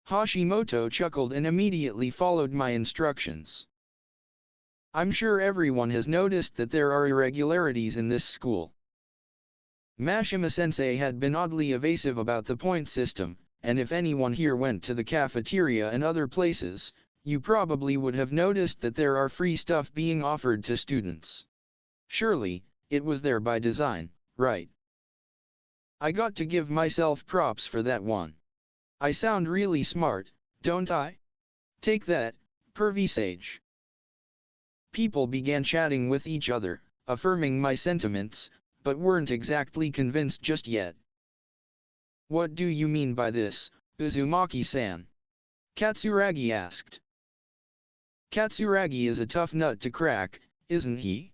Hashimoto chuckled and immediately followed my instructions. I'm sure everyone has noticed that there are irregularities in this school. Mashima-sensei had been oddly evasive about the point system, and if anyone here went to the cafeteria and other places, you probably would have noticed that there are free stuff being offered to students. Surely, it was there by design, right? I got to give myself props for that one. I sound really smart, don't I? Take that, pervy sage. People began chatting with each other, affirming my sentiments, but weren't exactly convinced just yet. "What do you mean by this, Uzumaki-san?" Katsuragi asked. Katsuragi is a tough nut to crack, isn't he?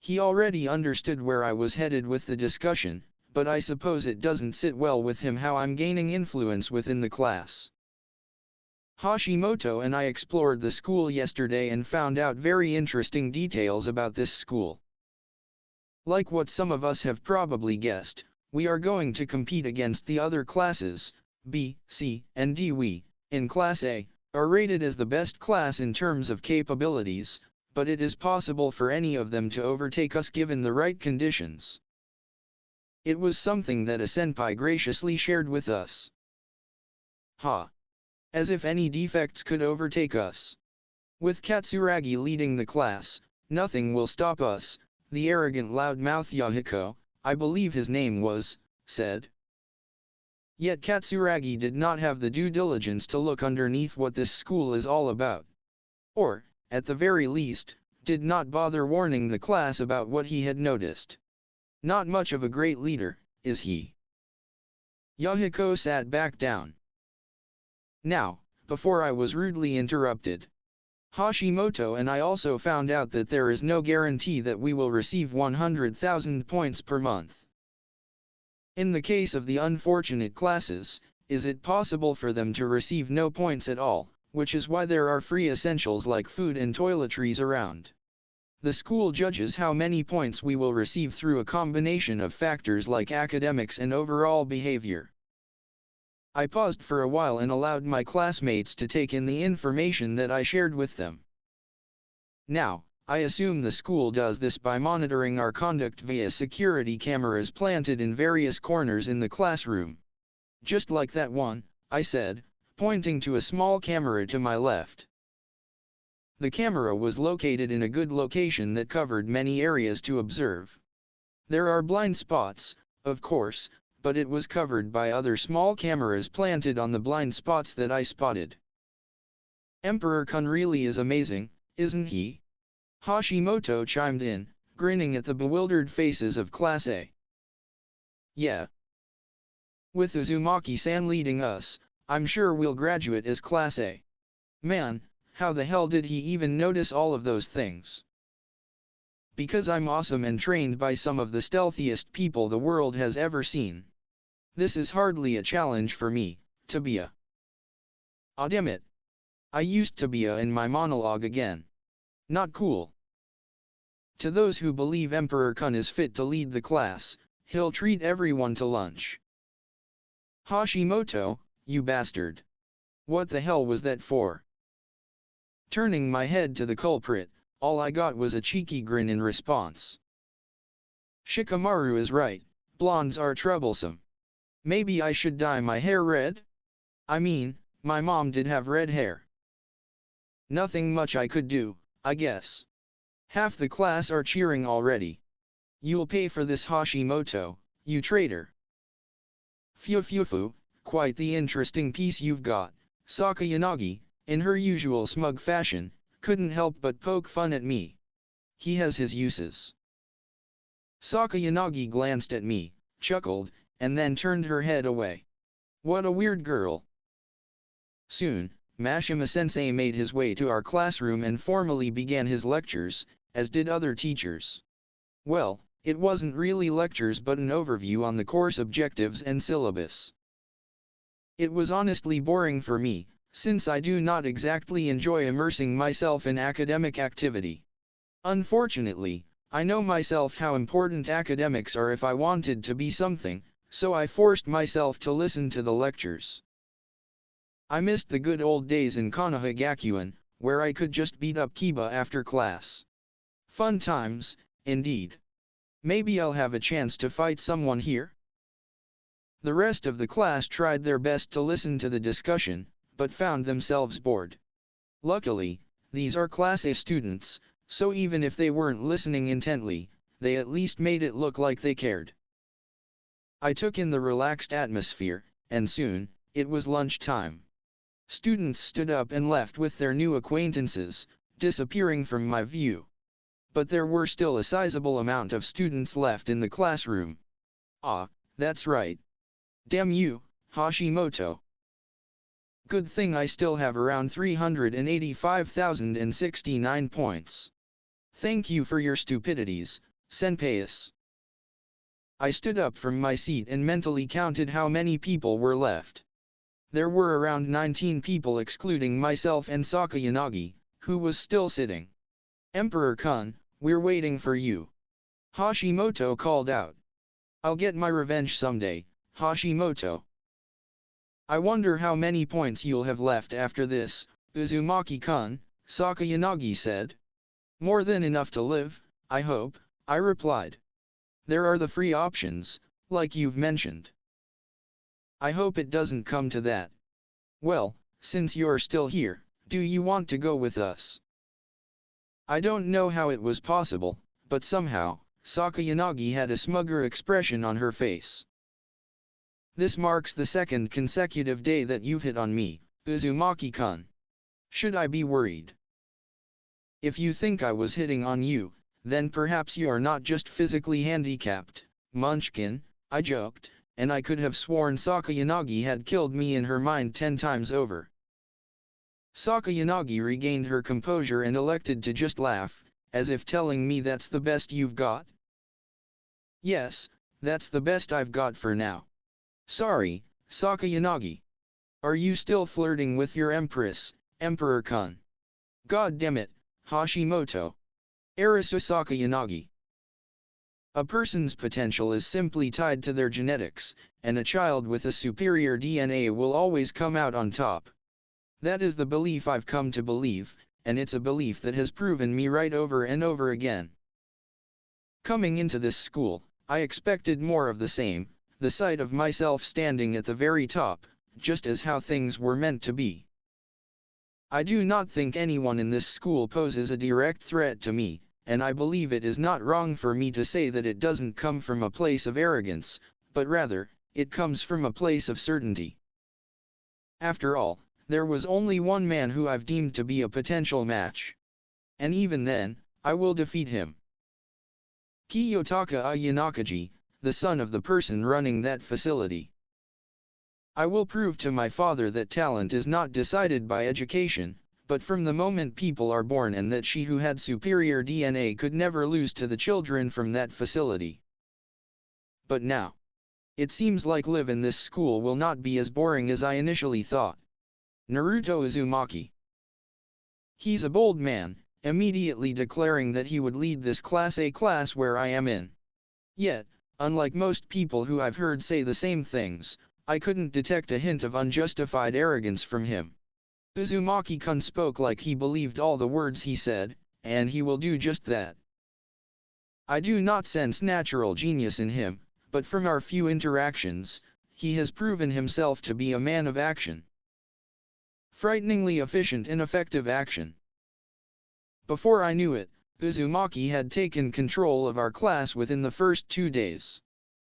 He already understood where I was headed with the discussion, but I suppose it doesn't sit well with him how I'm gaining influence within the class. Hashimoto and I explored the school yesterday and found out very interesting details about this school. Like what some of us have probably guessed, we are going to compete against the other classes. B, C, and D. We, in Class A, are rated as the best class in terms of capabilities, but it is possible for any of them to overtake us given the right conditions. It was something that a senpai graciously shared with us. As if any defects could overtake us. With Katsuragi leading the class, nothing will stop us, the arrogant loudmouth Yahiko, I believe his name was, said. Yet Katsuragi did not have the due diligence to look underneath what this school is all about. Or, at the very least, did not bother warning the class about what he had noticed. Not much of a great leader, is he? Yahiko sat back down. Now, before I was rudely interrupted, Hashimoto and I also found out that there is no guarantee that we will receive 100,000 points per month. In the case of the unfortunate classes, is it possible for them to receive no points at all, which is why there are free essentials like food and toiletries around. The school judges how many points we will receive through a combination of factors like academics and overall behavior. I paused for a while and allowed my classmates to take in the information that I shared with them. Now, I assume the school does this by monitoring our conduct via security cameras planted in various corners in the classroom. Just like that one, I said, pointing to a small camera to my left. The camera was located in a good location that covered many areas to observe. There are blind spots, of course, but it was covered by other small cameras planted on the blind spots that I spotted. Emperor Kun really is amazing, isn't he? Hashimoto chimed in, grinning at the bewildered faces of Class A. Yeah. With Uzumaki-san leading us, I'm sure we'll graduate as Class A. Man, how the hell did he even notice all of those things? Because I'm awesome and trained by some of the stealthiest people the world has ever seen. This is hardly a challenge for me, Tabia. Ah, damn it. I used Tabia in my monologue again. Not cool. To those who believe Emperor Kun is fit to lead the class, he'll treat everyone to lunch. Hashimoto, you bastard. What the hell was that for? Turning my head to the culprit, all I got was a cheeky grin in response. Shikamaru is right, blondes are troublesome. Maybe I should dye my hair red? I mean, my mom did have red hair. Nothing much I could do, I guess. Half the class are cheering already. You'll pay for this, Hashimoto, you traitor. Phew, quite the interesting piece you've got. Sakayanagi, in her usual smug fashion, couldn't help but poke fun at me. He has his uses. Sakayanagi glanced at me, chuckled, and then turned her head away. What a weird girl. Soon, Mashima-sensei made his way to our classroom and formally began his lectures, as did other teachers. Well, it wasn't really lectures but an overview on the course objectives and syllabus. It was honestly boring for me, since I do not exactly enjoy immersing myself in academic activity. Unfortunately, I know myself how important academics are if I wanted to be something, so I forced myself to listen to the lectures. I missed the good old days in Konohagakuen, where I could just beat up Kiba after class. Fun times, indeed. Maybe I'll have a chance to fight someone here? The rest of the class tried their best to listen to the discussion, but found themselves bored. Luckily, these are Class A students, so even if they weren't listening intently, they at least made it look like they cared. I took in the relaxed atmosphere, and soon, it was lunchtime. Students stood up and left with their new acquaintances, disappearing from my view. But there were still a sizable amount of students left in the classroom. Ah, that's right. Damn you, Hashimoto. Good thing I still have around 385,069 points. Thank you for your stupidities, senpais. I stood up from my seat and mentally counted how many people were left. There were around 19 people excluding myself and Sakayanagi, who was still sitting. Emperor-kun, we're waiting for you. Hashimoto called out. I'll get my revenge someday, Hashimoto. I wonder how many points you'll have left after this, Uzumaki-kun, Sakayanagi said. More than enough to live, I hope, I replied. There are the free options, like you've mentioned. I hope it doesn't come to that. Well, since you're still here, do you want to go with us? I don't know how it was possible, but somehow, Sakayanagi had a smugger expression on her face. This marks the second consecutive day that you've hit on me, Uzumaki-kun. Should I be worried? If you think I was hitting on you, then perhaps you are not just physically handicapped, Munchkin, I joked, and I could have sworn Sakayanagi had killed me in her mind 10 times over. Sakayanagi regained her composure and elected to just laugh, as if telling me that's the best you've got. Yes, that's the best I've got for now. Sorry, Sakayanagi. Are you still flirting with your empress, Emperor-kun? God damn it, Hashimoto. Arisu Sakayanagi. A person's potential is simply tied to their genetics, and a child with a superior DNA will always come out on top. That is the belief I've come to believe, and it's a belief that has proven me right over and over again. Coming into this school, I expected more of the same, the sight of myself standing at the very top, just as how things were meant to be. I do not think anyone in this school poses a direct threat to me, and I believe it is not wrong for me to say that it doesn't come from a place of arrogance, but rather, it comes from a place of certainty. After all, there was only one man who I've deemed to be a potential match. And even then, I will defeat him. Kiyotaka Ayanakaji, the son of the person running that facility. I will prove to my father that talent is not decided by education, but from the moment people are born, and that she who had superior DNA could never lose to the children from that facility. But now, it seems like life in this school will not be as boring as I initially thought. Naruto Uzumaki. He's a bold man, immediately declaring that he would lead this Class A class where I am in. Yet, unlike most people who I've heard say the same things, I couldn't detect a hint of unjustified arrogance from him. Uzumaki-kun spoke like he believed all the words he said, and he will do just that. I do not sense natural genius in him, but from our few interactions, he has proven himself to be a man of action. Frighteningly efficient and effective action. Before I knew it, Uzumaki had taken control of our class within the first 2 days.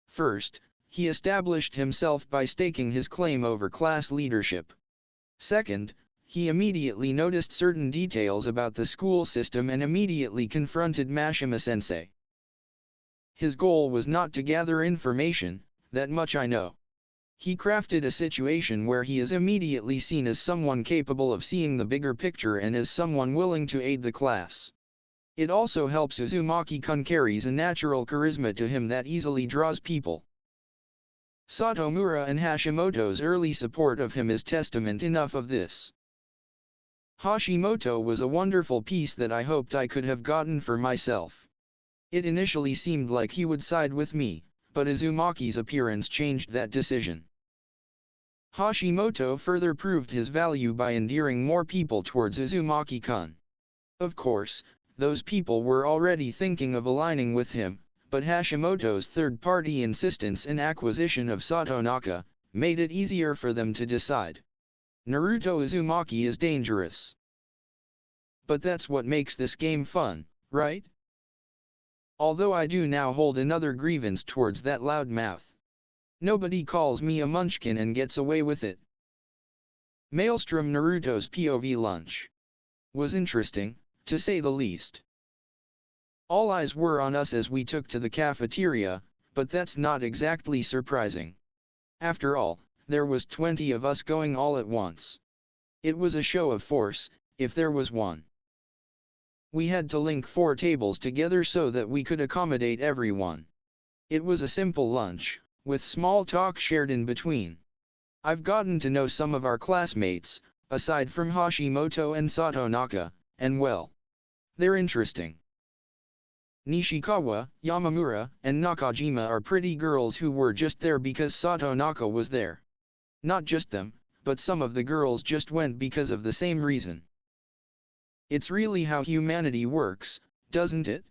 First, he established himself by staking his claim over class leadership. Second, he immediately noticed certain details about the school system and immediately confronted Mashima-sensei. His goal was not to gather information, that much I know. He crafted a situation where he is immediately seen as someone capable of seeing the bigger picture and as someone willing to aid the class. It also helps Uzumaki-kun carries a natural charisma to him that easily draws people. Satomura and Hashimoto's early support of him is testament enough of this. Hashimoto was a wonderful piece that I hoped I could have gotten for myself. It initially seemed like he would side with me, but Uzumaki's appearance changed that decision. Hashimoto further proved his value by endearing more people towards Uzumaki-kun. Of course, those people were already thinking of aligning with him, but Hashimoto's third-party insistence and acquisition of Satonaka made it easier for them to decide. Naruto Uzumaki is dangerous. But that's what makes this game fun, right? Although I do now hold another grievance towards that loudmouth. Nobody calls me a munchkin and gets away with it. Maelstrom Naruto's POV lunch was interesting, to say the least. All eyes were on us as we took to the cafeteria, but that's not exactly surprising. After all, there was 20 of us going all at once. It was a show of force, if there was one. We had to link 4 tables together so that we could accommodate everyone. It was a simple lunch, with small talk shared in between. I've gotten to know some of our classmates, aside from Hashimoto and Satonaka, and well, they're interesting. Nishikawa, Yamamura, and Nakajima are pretty girls who were just there because Satonaka was there. Not just them, but some of the girls just went because of the same reason. It's really how humanity works, doesn't it?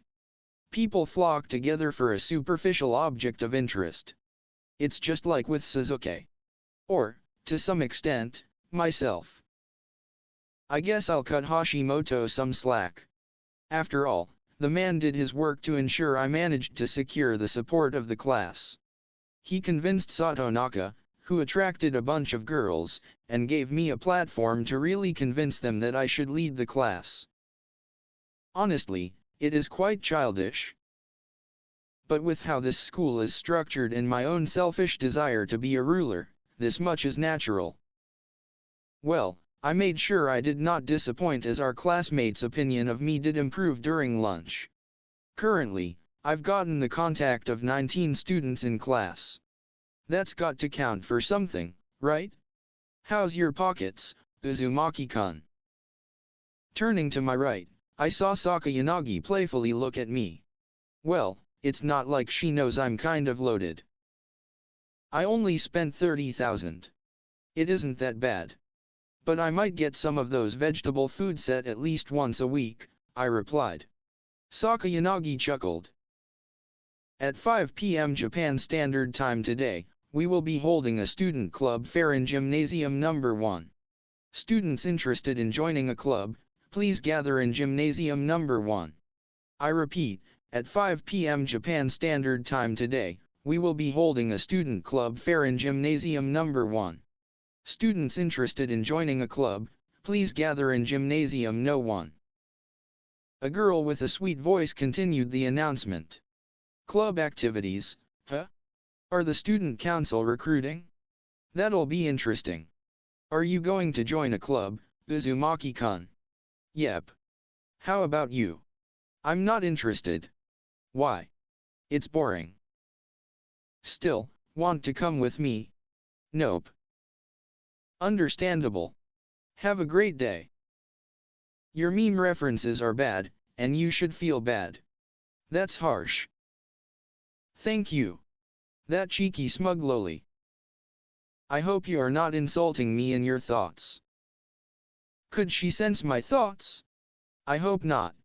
People flock together for a superficial object of interest. It's just like with Sasuke. Or, to some extent, myself. I guess I'll cut Hashimoto some slack. After all, the man did his work to ensure I managed to secure the support of the class. He convinced Satonaka, who attracted a bunch of girls, and gave me a platform to really convince them that I should lead the class. Honestly, it is quite childish. But with how this school is structured and my own selfish desire to be a ruler, this much is natural. Well, I made sure I did not disappoint as our classmates' opinion of me did improve during lunch. Currently, I've gotten the contact of 19 students in class. That's got to count for something, right? How's your pockets, Uzumaki-kun? Turning to my right, I saw Sakayanagi playfully look at me. Well, it's not like she knows I'm kind of loaded. I only spent 30,000. It isn't that bad. But I might get some of those vegetable food set at least once a week, I replied. Sakayanagi chuckled. At 5 p.m. Japan Standard Time today, we will be holding a student club fair in Gymnasium Number 1. Students interested in joining a club, please gather in Gymnasium Number 1. I repeat, at 5 p.m. Japan Standard Time today, we will be holding a student club fair in Gymnasium Number 1. Students interested in joining a club, please gather in Gymnasium No. 1. A girl with a sweet voice continued the announcement. Club activities, huh? Are the student council recruiting? That'll be interesting. Are you going to join a club, Uzumaki-kun? Yep. How about you? I'm not interested. Why? It's boring. Still, want to come with me? Nope. Understandable. Have a great day. Your meme references are bad, and you should feel bad. That's harsh. Thank you. That cheeky smug loli. I hope you are not insulting me in your thoughts. Could she sense my thoughts? I hope not.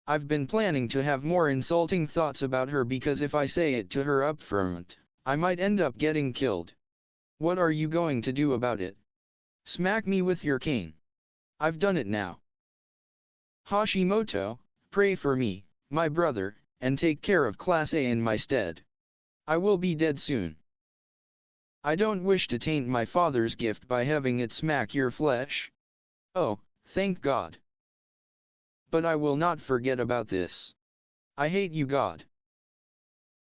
I've been planning to have more insulting thoughts about her because if I say it to her up front, I might end up getting killed. What are you going to do about it? Smack me with your cane. I've done it now. Hashimoto, pray for me, my brother, and take care of Class A in my stead. I will be dead soon. I don't wish to taint my father's gift by having it smack your flesh. Oh, thank God. But I will not forget about this. I hate you, God.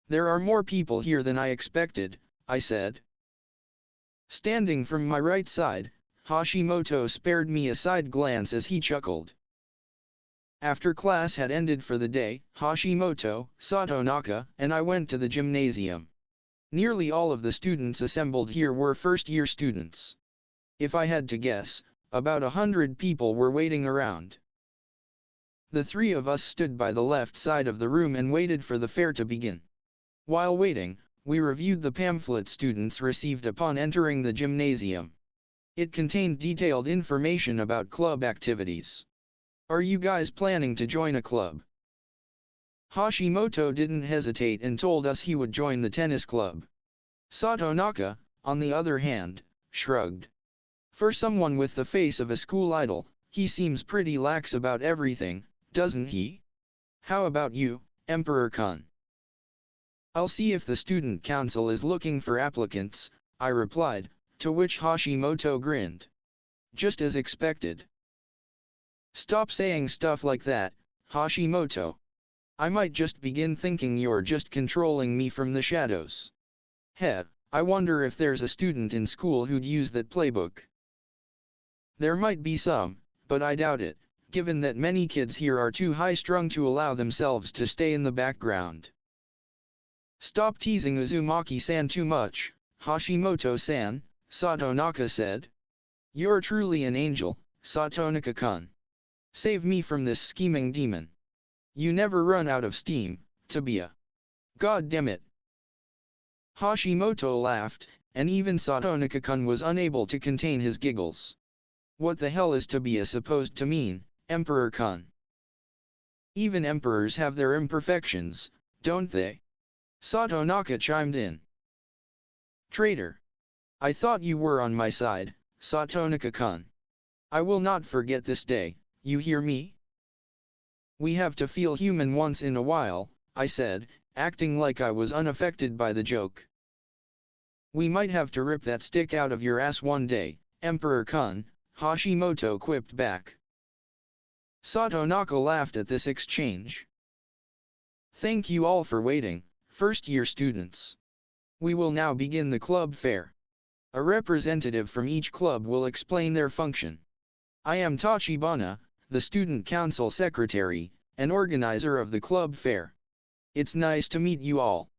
There are more people here than I expected, I said. Standing from my right side, Hashimoto spared me a side glance as he chuckled. After class had ended for the day, Hashimoto, Satonaka, and I went to the gymnasium. Nearly all of the students assembled here were first-year students. If I had to guess, about 100 people were waiting around. The three of us stood by the left side of the room and waited for the fair to begin. While waiting, we reviewed the pamphlet students received upon entering the gymnasium. It contained detailed information about club activities. Are you guys planning to join a club? Hashimoto didn't hesitate and told us he would join the tennis club. Satonaka, on the other hand, shrugged. For someone with the face of a school idol, he seems pretty lax about everything, doesn't he? How about you, Emperor-kun? I'll see if the student council is looking for applicants, I replied, to which Hashimoto grinned. Just as expected. Stop saying stuff like that, Hashimoto. I might just begin thinking you're just controlling me from the shadows. Heh, I wonder if there's a student in school who'd use that playbook. There might be some, but I doubt it, given that many kids here are too high-strung to allow themselves to stay in the background. Stop teasing Uzumaki-san too much, Hashimoto-san, Satonaka said. You're truly an angel, Satonaka-kun. Save me from this scheming demon. You never run out of steam, Tabia. God damn it. Hashimoto laughed, and even Satonaka-kun was unable to contain his giggles. What the hell is Tabia supposed to mean, Emperor-kun? Even emperors have their imperfections, don't they? Satonaka chimed in. Traitor. I thought you were on my side, Satonaka-kun. I will not forget this day, you hear me? We have to feel human once in a while, I said, acting like I was unaffected by the joke. We might have to rip that stick out of your ass one day, Emperor-kun, Hashimoto quipped back. Satonaka laughed at this exchange. Thank you all for waiting, first-year students. We will now begin the club fair. A representative from each club will explain their function. I am Tachibana, the student council secretary, and organizer of the club fair. It's nice to meet you all.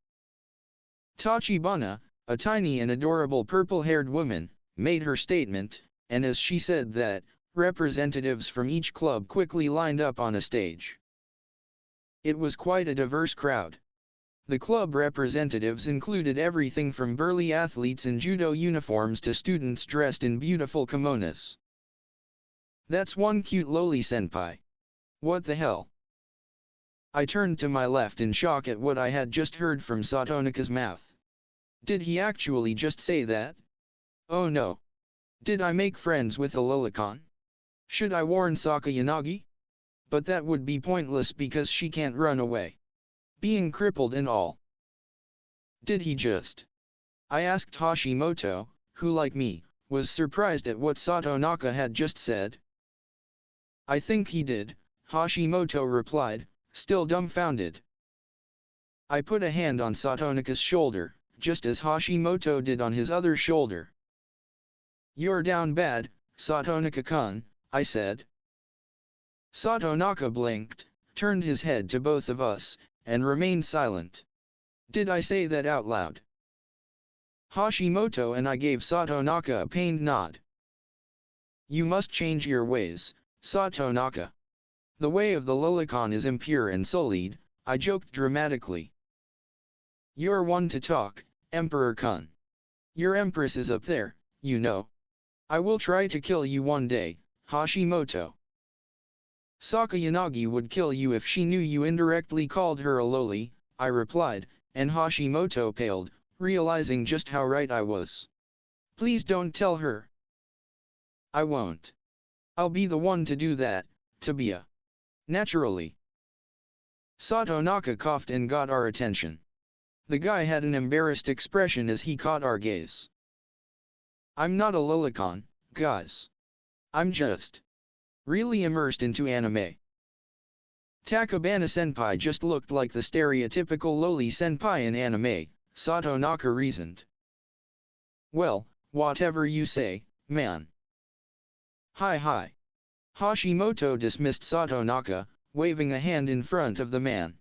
Tachibana, a tiny and adorable purple-haired woman, made her statement, and as she said that, representatives from each club quickly lined up on a stage. It was quite a diverse crowd. The club representatives included everything from burly athletes in judo uniforms to students dressed in beautiful kimonos. That's one cute loli senpai. What the hell? I turned to my left in shock at what I had just heard from Satonaka's mouth. Did he actually just say that? Oh no. Did I make friends with a lolicon? Should I warn Saka Yanagi? But that would be pointless because she can't run away. Being crippled and all. Did he just? I asked Hashimoto, who like me, was surprised at what Satonaka had just said. I think he did, Hashimoto replied, still dumbfounded. I put a hand on Satonaka's shoulder, just as Hashimoto did on his other shoulder. You're down bad, Satonaka-kun, I said. Satonaka blinked, turned his head to both of us, and remained silent. Did I say that out loud? Hashimoto and I gave Satonaka a pained nod. You must change your ways, Satonaka. The way of the lolicon is impure and sullied, I joked dramatically. You're one to talk, Emperor-kun. Your empress is up there, you know. I will try to kill you one day, Hashimoto. Saka Yanagi would kill you if she knew you indirectly called her a loli, I replied, and Hashimoto paled, realizing just how right I was. Please don't tell her. I won't. I'll be the one to do that, Tabia. Naturally. Satonaka coughed and got our attention. The guy had an embarrassed expression as he caught our gaze. I'm not a lolicon, guys. I'm just really immersed into anime. Takabana senpai just looked like the stereotypical loli senpai in anime, Satonaka reasoned. Well, whatever you say, man. Hi. Hashimoto dismissed Satonaka, waving a hand in front of the man.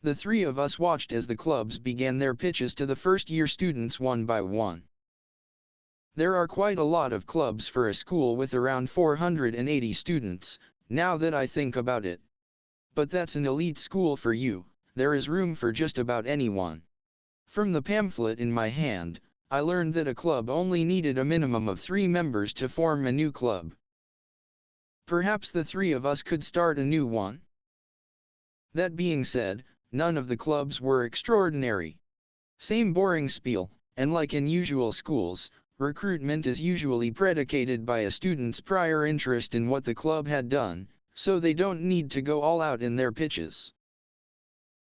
The three of us watched as the clubs began their pitches to the first-year students one by one. There are quite a lot of clubs for a school with around 480 students, now that I think about it. But that's an elite school for you, there is room for just about anyone. From the pamphlet in my hand, I learned that a club only needed a minimum of 3 members to form a new club. Perhaps the three of us could start a new one? That being said, none of the clubs were extraordinary. Same boring spiel, and like in usual schools, recruitment is usually predicated by a student's prior interest in what the club had done, so they don't need to go all out in their pitches.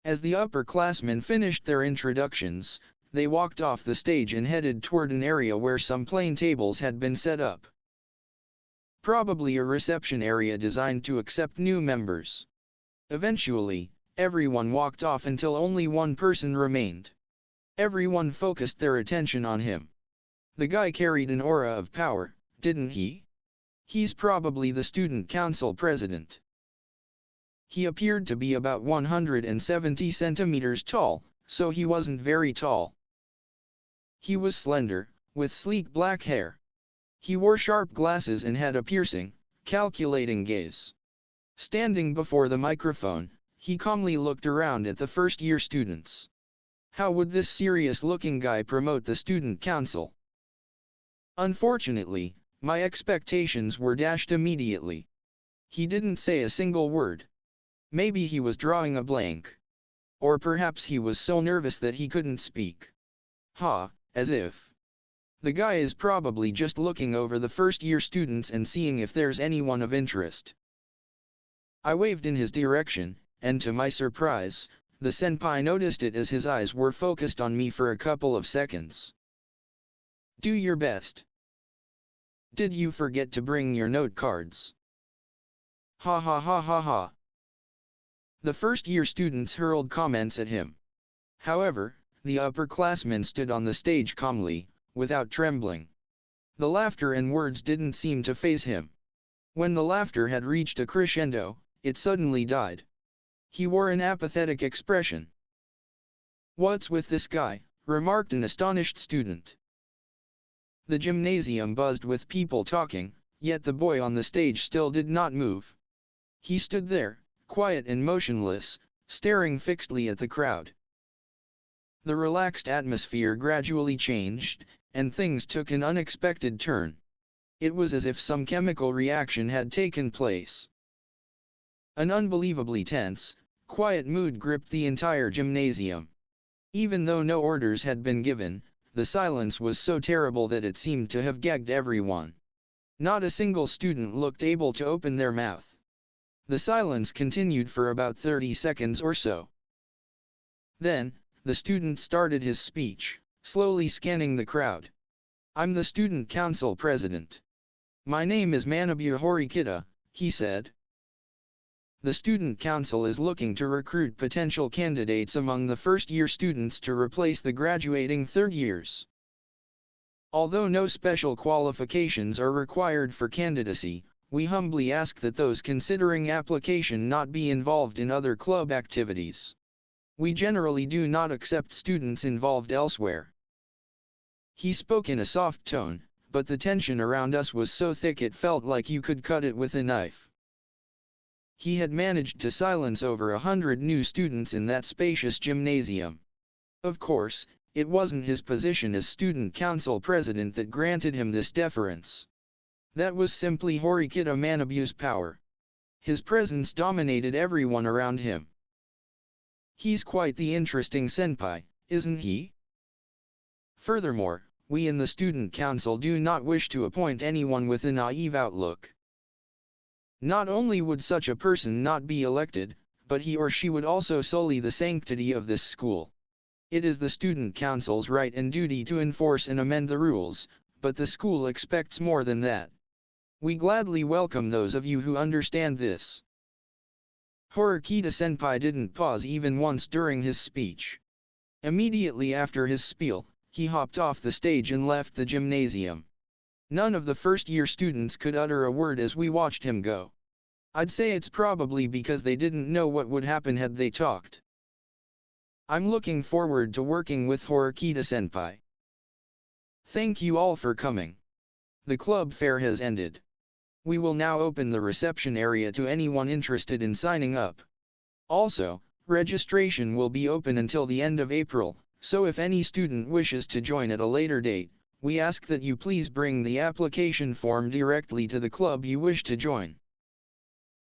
As the upperclassmen finished their introductions, they walked off the stage and headed toward an area where some plain tables had been set up. Probably a reception area designed to accept new members. Eventually, everyone walked off until only one person remained. Everyone focused their attention on him. The guy carried an aura of power, didn't he? He's probably the student council president. He appeared to be about 170 centimeters tall, so he wasn't very tall. He was slender, with sleek black hair. He wore sharp glasses and had a piercing, calculating gaze. Standing before the microphone, he calmly looked around at the first-year students. How would this serious-looking guy promote the student council? Unfortunately, my expectations were dashed immediately. He didn't say a single word. Maybe he was drawing a blank. Or perhaps he was so nervous that he couldn't speak. As if. The guy is probably just looking over the first-year students and seeing if there's anyone of interest. I waved in his direction, and to my surprise, the senpai noticed it as his eyes were focused on me for a couple of seconds. Do your best. Did you forget to bring your note cards? Ha ha ha ha ha. The first-year students hurled comments at him. However, the upperclassmen stood on the stage calmly, without trembling. The laughter and words didn't seem to faze him. When the laughter had reached a crescendo, it suddenly died. He wore an apathetic expression. "What's with this guy?" remarked an astonished student. The gymnasium buzzed with people talking, yet the boy on the stage still did not move. He stood there, quiet and motionless, staring fixedly at the crowd. The relaxed atmosphere gradually changed, and things took an unexpected turn. It was as if some chemical reaction had taken place. An unbelievably tense, quiet mood gripped the entire gymnasium. Even though no orders had been given, the silence was so terrible that it seemed to have gagged everyone. Not a single student looked able to open their mouth. The silence continued for about 30 seconds or so. Then, the student started his speech, slowly scanning the crowd. "I'm the student council president. My name is Manabu Horikita," he said. The student council is looking to recruit potential candidates among the first-year students to replace the graduating third years. Although no special qualifications are required for candidacy, we humbly ask that those considering application not be involved in other club activities. We generally do not accept students involved elsewhere. He spoke in a soft tone, but the tension around us was so thick it felt like you could cut it with a knife. He had managed to silence over 100 new students in that spacious gymnasium. Of course, it wasn't his position as student council president that granted him this deference. That was simply Horikita Manabu's power. His presence dominated everyone around him. He's quite the interesting senpai, isn't he? Furthermore, we in the student council do not wish to appoint anyone with a naive outlook. Not only would such a person not be elected, but he or she would also sully the sanctity of this school. It is the student council's right and duty to enforce and amend the rules, but the school expects more than that. We gladly welcome those of you who understand this. Horikita-senpai didn't pause even once during his speech. Immediately after his spiel, he hopped off the stage and left the gymnasium. None of the first-year students could utter a word as we watched him go. I'd say it's probably because they didn't know what would happen had they talked. I'm looking forward to working with Horikita-senpai. Thank you all for coming. The club fair has ended. We will now open the reception area to anyone interested in signing up. Also, registration will be open until the end of April, so if any student wishes to join at a later date, we ask that you please bring the application form directly to the club you wish to join.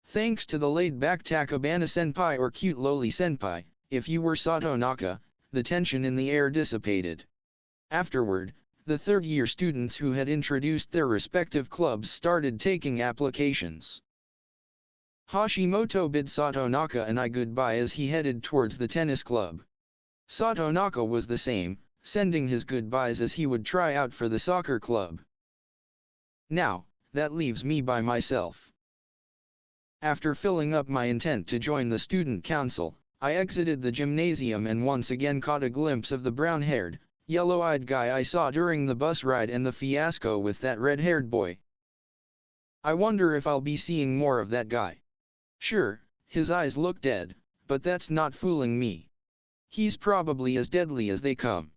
Thanks to the laid-back Takabana-senpai or cute loli-senpai, if you were Sato Naka, the tension in the air dissipated. Afterward, the third-year students who had introduced their respective clubs started taking applications. Hashimoto bid Sato Naka and I goodbye as he headed towards the tennis club. Sato Naka was the same, sending his goodbyes as he would try out for the soccer club. Now, that leaves me by myself. After filling up my intent to join the student council, I exited the gymnasium and once again caught a glimpse of the brown-haired, yellow-eyed guy I saw during the bus ride and the fiasco with that red-haired boy. I wonder if I'll be seeing more of that guy. Sure, his eyes look dead, but that's not fooling me. He's probably as deadly as they come.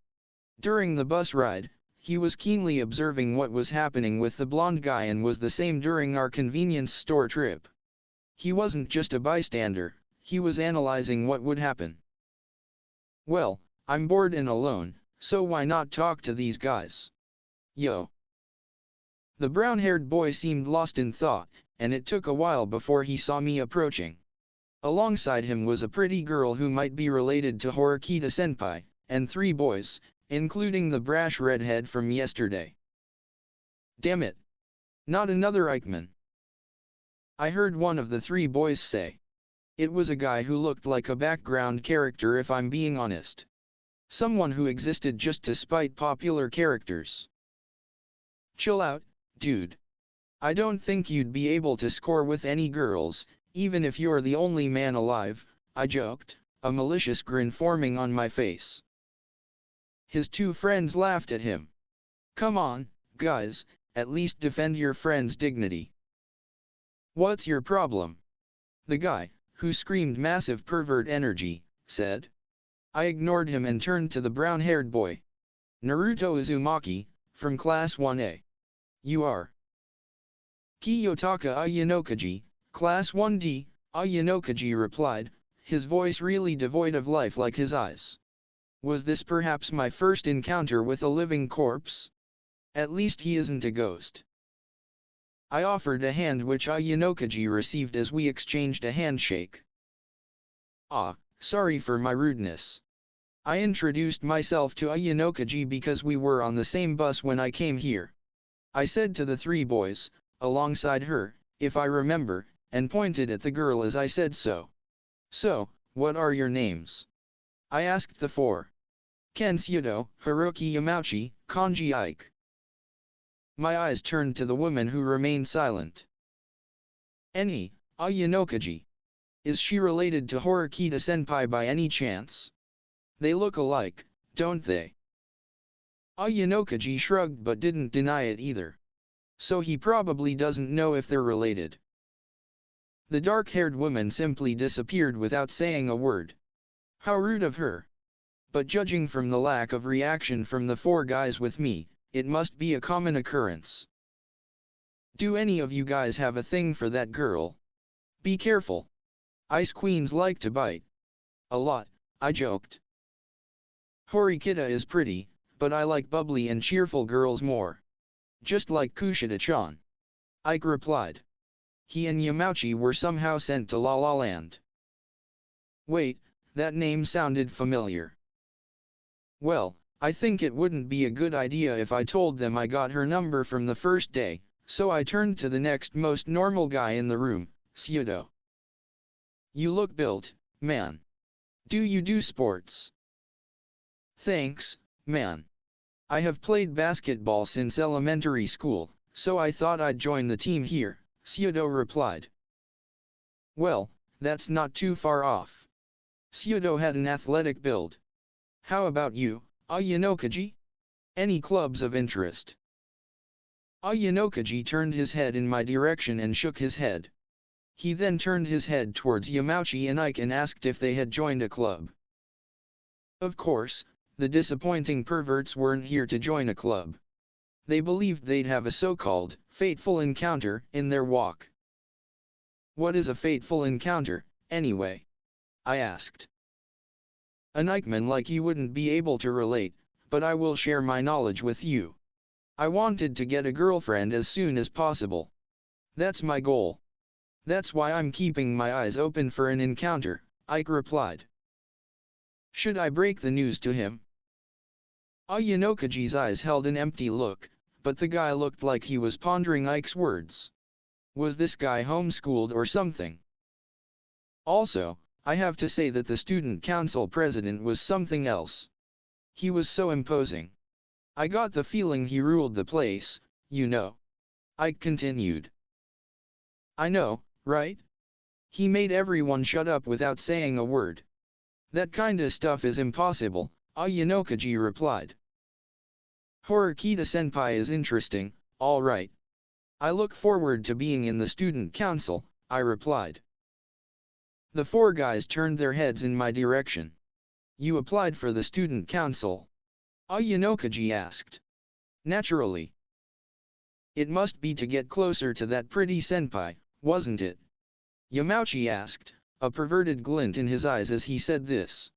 During the bus ride, he was keenly observing what was happening with the blonde guy and was the same during our convenience store trip. He wasn't just a bystander, he was analyzing what would happen. Well, I'm bored and alone, so why not talk to these guys? Yo. The brown-haired boy seemed lost in thought, and it took a while before he saw me approaching. Alongside him was a pretty girl who might be related to Horikita-senpai, and 3 boys, including the brash redhead from yesterday. Damn it. Not another Eichmann. I heard one of the 3 boys say. It was a guy who looked like a background character if I'm being honest. Someone who existed just to spite popular characters. Chill out, dude. I don't think you'd be able to score with any girls, even if you're the only man alive, I joked, a malicious grin forming on my face. His 2 friends laughed at him. Come on, guys, at least defend your friend's dignity. What's your problem? The guy, who screamed massive pervert energy, said. I ignored him and turned to the brown-haired boy. Naruto Uzumaki, from Class 1A. You are. Kiyotaka Ayanokaji, Class 1D, Ayanokaji replied, his voice really devoid of life like his eyes. Was this perhaps my first encounter with a living corpse? At least he isn't a ghost. I offered a hand which Ayanokaji received as we exchanged a handshake. Ah, sorry for my rudeness. I introduced myself to Ayanokaji because we were on the same bus when I came here. I said to the 3 boys, alongside her, if I remember, and pointed at the girl as I said so. So, what are your names? I asked the 4. Ken Syudo, Haruki Yamauchi, Kanji Ike. My eyes turned to the woman who remained silent. Eni, Ayanokaji. Is she related to Horikita-senpai by any chance? They look alike, don't they? Ayanokaji shrugged but didn't deny it either. So he probably doesn't know if they're related. The dark-haired woman simply disappeared without saying a word. How rude of her. But judging from the lack of reaction from the 4 guys with me, it must be a common occurrence. Do any of you guys have a thing for that girl? Be careful. Ice queens like to bite. A lot, I joked. Horikita is pretty, but I like bubbly and cheerful girls more. Just like Kushida-chan. Ike replied. He and Yamauchi were somehow sent to La La Land. Wait, that name sounded familiar. Well, I think it wouldn't be a good idea if I told them I got her number from the first day, so I turned to the next most normal guy in the room, Syudo. You look built, man. Do you do sports? Thanks, man. I have played basketball since elementary school, so I thought I'd join the team here, Syudo replied. Well, that's not too far off. Syudo had an athletic build. How about you, Ayanokaji? Any clubs of interest? Ayanokaji turned his head in my direction and shook his head. He then turned his head towards Yamauchi and Ike and asked if they had joined a club. Of course, the disappointing perverts weren't here to join a club. They believed they'd have a so-called fateful encounter in their walk. What is a fateful encounter, anyway? I asked. A Nikeman like you wouldn't be able to relate, but I will share my knowledge with you. I wanted to get a girlfriend as soon as possible. That's my goal. That's why I'm keeping my eyes open for an encounter, Ike replied. Should I break the news to him? Ayanokaji's eyes held an empty look, but the guy looked like he was pondering Ike's words. Was this guy homeschooled or something? Also, I have to say that the student council president was something else. He was so imposing. I got the feeling he ruled the place, you know. Ike continued. I know, right? He made everyone shut up without saying a word. That kinda stuff is impossible, Ayanokaji replied. Horikita-senpai is interesting, alright. I look forward to being in the student council, I replied. The four guys turned their heads in my direction. You applied for the student council? Ayanokaji asked. Naturally. It must be to get closer to that pretty senpai, wasn't it? Yamauchi asked, a perverted glint in his eyes as he said this.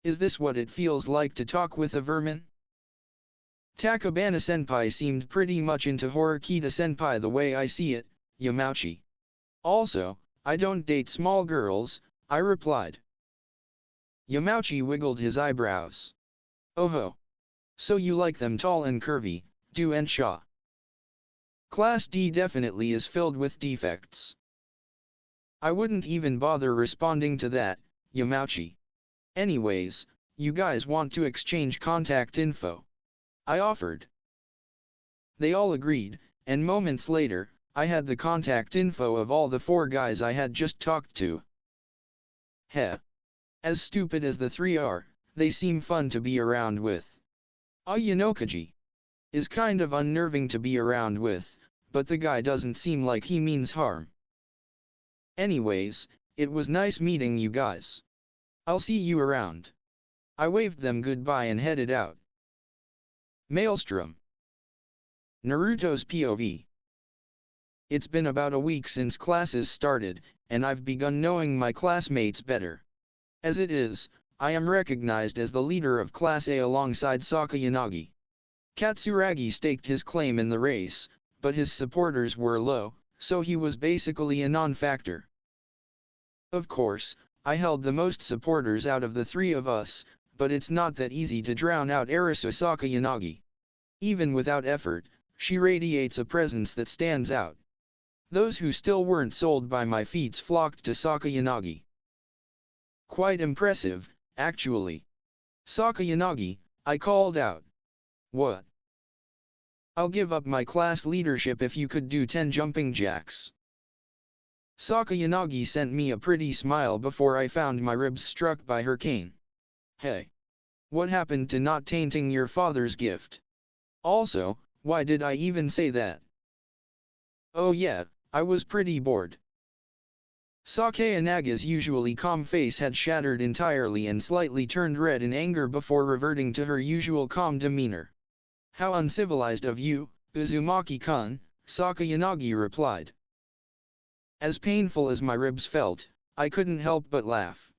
Is this what it feels like to talk with a vermin? Takabana-senpai seemed pretty much into Horikita-senpai the way I see it, Yamauchi. Also, I don't date small girls, I replied. Yamauchi wiggled his eyebrows. Oh-ho. So you like them tall and curvy, do and sha. Class D definitely is filled with defects. I wouldn't even bother responding to that, Yamauchi. Anyways, you guys want to exchange contact info? I offered. They all agreed, and moments later, I had the contact info of all the four guys I had just talked to. Heh. As stupid as the three are, they seem fun to be around with. Ayanokaji is kind of unnerving to be around with, but the guy doesn't seem like he means harm. Anyways, it was nice meeting you guys. I'll see you around. I waved them goodbye and headed out. Maelstrom. Naruto's POV. It's been about a week since classes started, and I've begun knowing my classmates better. As it is, I am recognized as the leader of Class A alongside Sakayanagi. Katsuragi staked his claim in the race, but his supporters were low, so he was basically a non-factor. Of course, I held the most supporters out of the three of us, but it's not that easy to drown out Arisu Sakayanagi. Even without effort, she radiates a presence that stands out. Those who still weren't sold by my feats flocked to Sakayanagi. Quite impressive, actually. Sakayanagi, I called out. What? I'll give up my class leadership if you could do 10 jumping jacks. Sakayanagi sent me a pretty smile before I found my ribs struck by her cane. Hey. What happened to not tainting your father's gift? Also, why did I even say that? Oh yeah, I was pretty bored. Sakayanaga's usually calm face had shattered entirely and slightly turned red in anger before reverting to her usual calm demeanor. How uncivilized of you, Uzumaki-kun, Sakayanagi replied. As painful as my ribs felt, I couldn't help but laugh.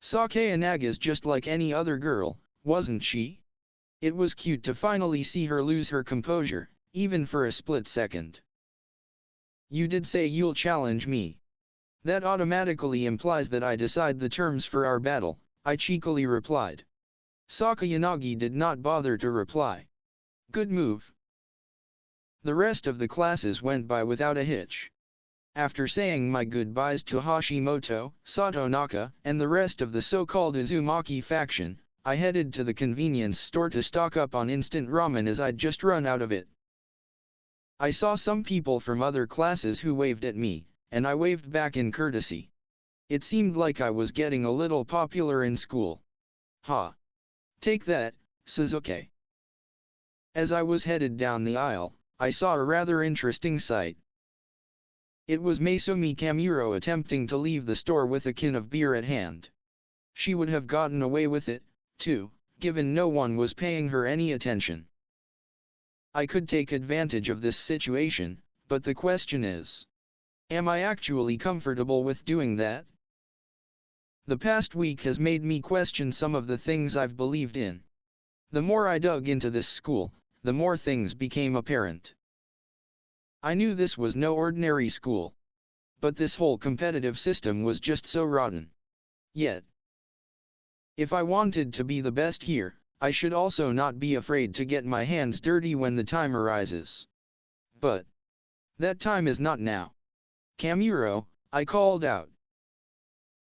Sakayanaga's just like any other girl, wasn't she? It was cute to finally see her lose her composure, even for a split second. You did say you'll challenge me. That automatically implies that I decide the terms for our battle, I cheekily replied. Sakayanagi did not bother to reply. Good move. The rest of the classes went by without a hitch. After saying my goodbyes to Hashimoto, Satonaka, and the rest of the so-called Uzumaki faction, I headed to the convenience store to stock up on instant ramen as I'd just run out of it. I saw some people from other classes who waved at me, and I waved back in courtesy. It seemed like I was getting a little popular in school. Ha! Take that, Suzuki. As I was headed down the aisle, I saw a rather interesting sight. It was Masumi Kamuro attempting to leave the store with a can of beer at hand. She would have gotten away with it, too, given no one was paying her any attention. I could take advantage of this situation, but the question is, am I actually comfortable with doing that? The past week has made me question some of the things I've believed in. The more I dug into this school, the more things became apparent. I knew this was no ordinary school. But this whole competitive system was just so rotten. Yet, if I wanted to be the best here, I should also not be afraid to get my hands dirty when the time arises. But that time is not now. Kamuro, I called out.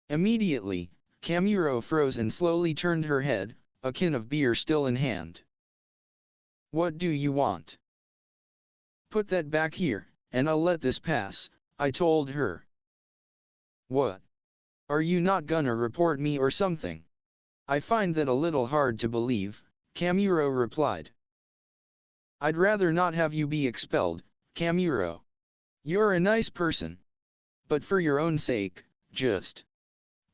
Immediately, Kamuro froze and slowly turned her head, a can of beer still in hand. What do you want? Put that back here, and I'll let this pass, I told her. What? Are you not gonna report me or something? I find that a little hard to believe, Kamuro replied. I'd rather not have you be expelled, Kamuro. You're a nice person. But for your own sake, just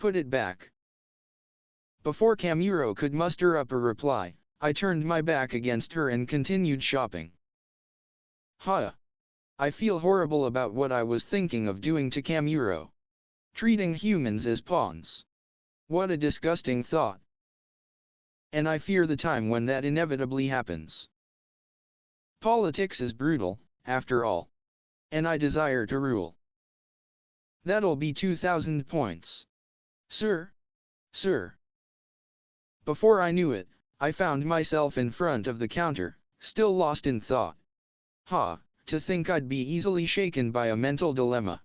put it back. Before Kamuro could muster up a reply, I turned my back against her and continued shopping. Huh. I feel horrible about what I was thinking of doing to Kamuro. Treating humans as pawns. What a disgusting thought. And I fear the time when that inevitably happens. Politics is brutal, after all. And I desire to rule. That'll be 2,000 points. Sir? Sir? Before I knew it, I found myself in front of the counter, still lost in thought. To think I'd be easily shaken by a mental dilemma.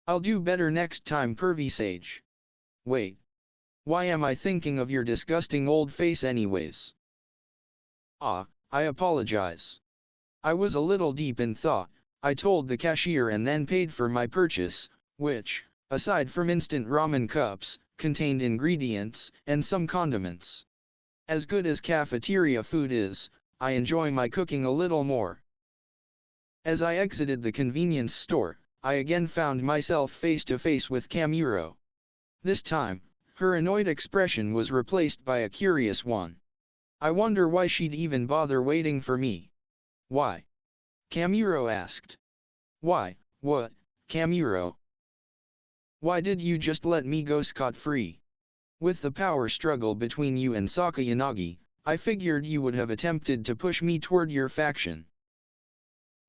I'll do better next time, pervy sage. Wait. Why am I thinking of your disgusting old face anyways? I apologize. I was a little deep in thought. I told the cashier and then paid for my purchase, which, aside from instant ramen cups, contained ingredients and some condiments. As good as cafeteria food is, I enjoy my cooking a little more. As I exited the convenience store, I again found myself face to face with Kamuro. This time, her annoyed expression was replaced by a curious one. I wonder why she'd even bother waiting for me. Why? Kamuro asked. Why, what, Kamuro? Why did you just let me go scot-free? With the power struggle between you and Sakayanagi, I figured you would have attempted to push me toward your faction.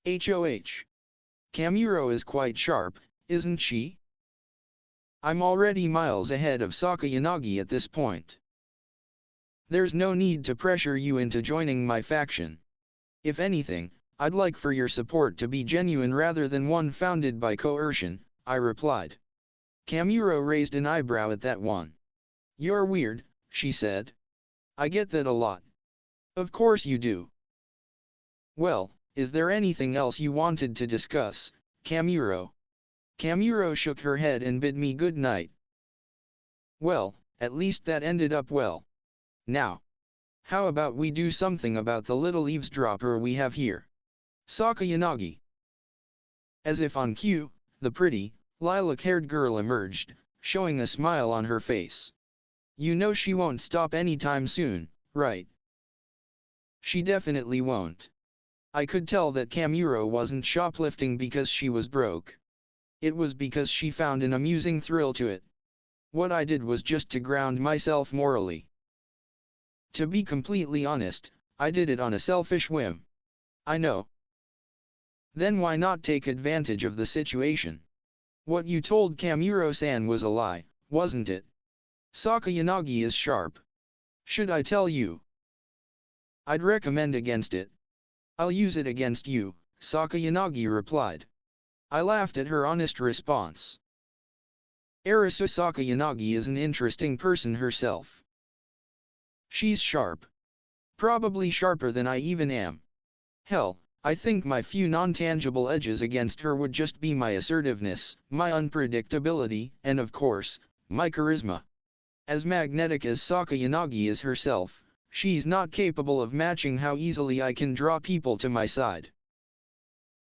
HOH. Kamuro is quite sharp, isn't she? I'm already miles ahead of Sakayanagi at this point. There's no need to pressure you into joining my faction. If anything, I'd like for your support to be genuine rather than one founded by coercion, I replied. Kamuro raised an eyebrow at that one. You're weird, she said. I get that a lot. Of course you do. Well, is there anything else you wanted to discuss, Kamuro? Kamuro shook her head and bid me good night. Well, at least that ended up well. Now, how about we do something about the little eavesdropper we have here? Sakayanagi. As if on cue, the pretty, lilac-haired girl emerged, showing a smile on her face. You know she won't stop anytime soon, right? She definitely won't. I could tell that Kamuro wasn't shoplifting because she was broke. It was because she found an amusing thrill to it. What I did was just to ground myself morally. To be completely honest, I did it on a selfish whim. I know. Then why not take advantage of the situation? What you told Kamuro-san was a lie, wasn't it? Sakayanagi is sharp. Should I tell you? I'd recommend against it. I'll use it against you, Sakayanagi replied. I laughed at her honest response. Arisu Sakayanagi is an interesting person herself. She's sharp. Probably sharper than I even am. Hell, I think my few non-tangible edges against her would just be my assertiveness, my unpredictability, and of course, my charisma. As magnetic as Sakayanagi is herself, she's not capable of matching how easily I can draw people to my side.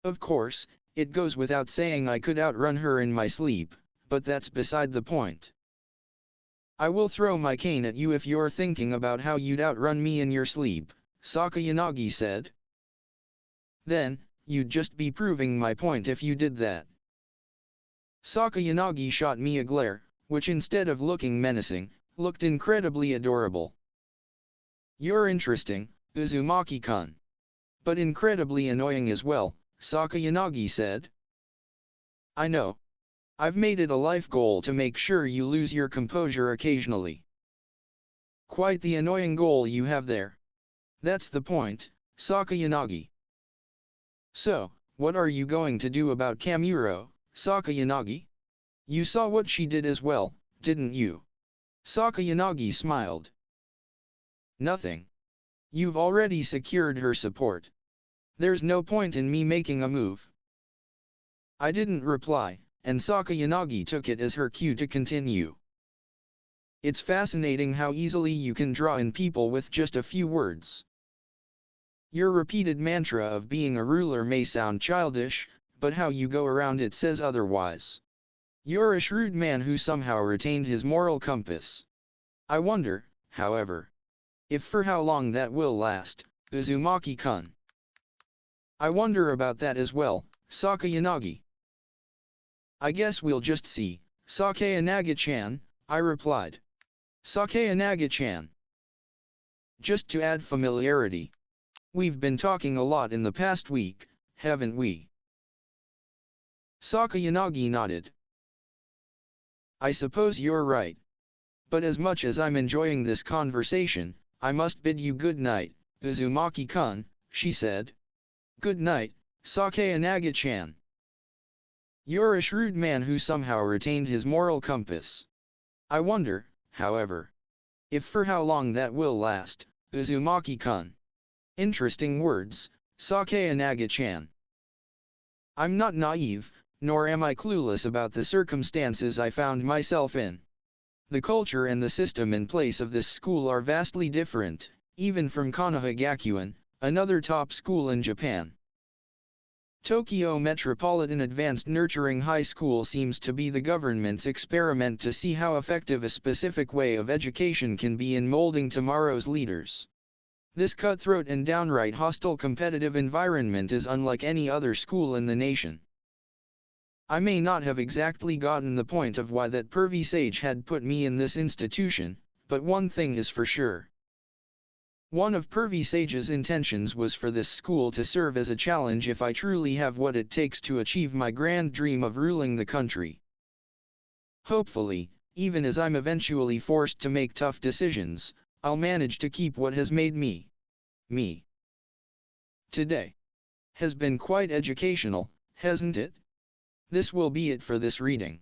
Of course, it goes without saying I could outrun her in my sleep, but that's beside the point. I will throw my cane at you if you're thinking about how you'd outrun me in your sleep, Sakayanagi said. Then, you'd just be proving my point if you did that. Sakayanagi shot me a glare, which instead of looking menacing, looked incredibly adorable. You're interesting, Uzumaki-kun. But incredibly annoying as well, Sakayanagi said. I know. I've made it a life goal to make sure you lose your composure occasionally. Quite the annoying goal you have there. That's the point, Sakayanagi. So, what are you going to do about Kamuro, Sakayanagi? You saw what she did as well, didn't you? Sakayanagi smiled. Nothing. You've already secured her support. There's no point in me making a move. I didn't reply, and Sakayanagi took it as her cue to continue. It's fascinating how easily you can draw in people with just a few words. Your repeated mantra of being a ruler may sound childish, but how you go around it says otherwise. You're a shrewd man who somehow retained his moral compass. I wonder, however, if for how long that will last, Uzumaki-kun. I wonder about that as well, Sakayanagi. I guess we'll just see, Sakayanagi-chan, I replied. Sakayanagi-chan. Just to add familiarity. We've been talking a lot in the past week, haven't we? Sakayanagi nodded. I suppose you're right. But as much as I'm enjoying this conversation, I must bid you good night, Uzumaki-kun, she said. Good night, Sakayanagi-chan. You're a shrewd man who somehow retained his moral compass. I wonder, however, if for how long that will last, Uzumaki-kun. Interesting words, Sakayanagi-chan. I'm not naive, nor am I clueless about the circumstances I found myself in. The culture and the system in place of this school are vastly different, even from Konoha, another top school in Japan. Tokyo Metropolitan Advanced Nurturing High School seems to be the government's experiment to see how effective a specific way of education can be in molding tomorrow's leaders. This cutthroat and downright hostile competitive environment is unlike any other school in the nation. I may not have exactly gotten the point of why that pervy sage had put me in this institution, but one thing is for sure. One of pervy sage's intentions was for this school to serve as a challenge if I truly have what it takes to achieve my grand dream of ruling the country. Hopefully, even as I'm eventually forced to make tough decisions, I'll manage to keep what has made me. Today has been quite educational, hasn't it? This will be it for this reading.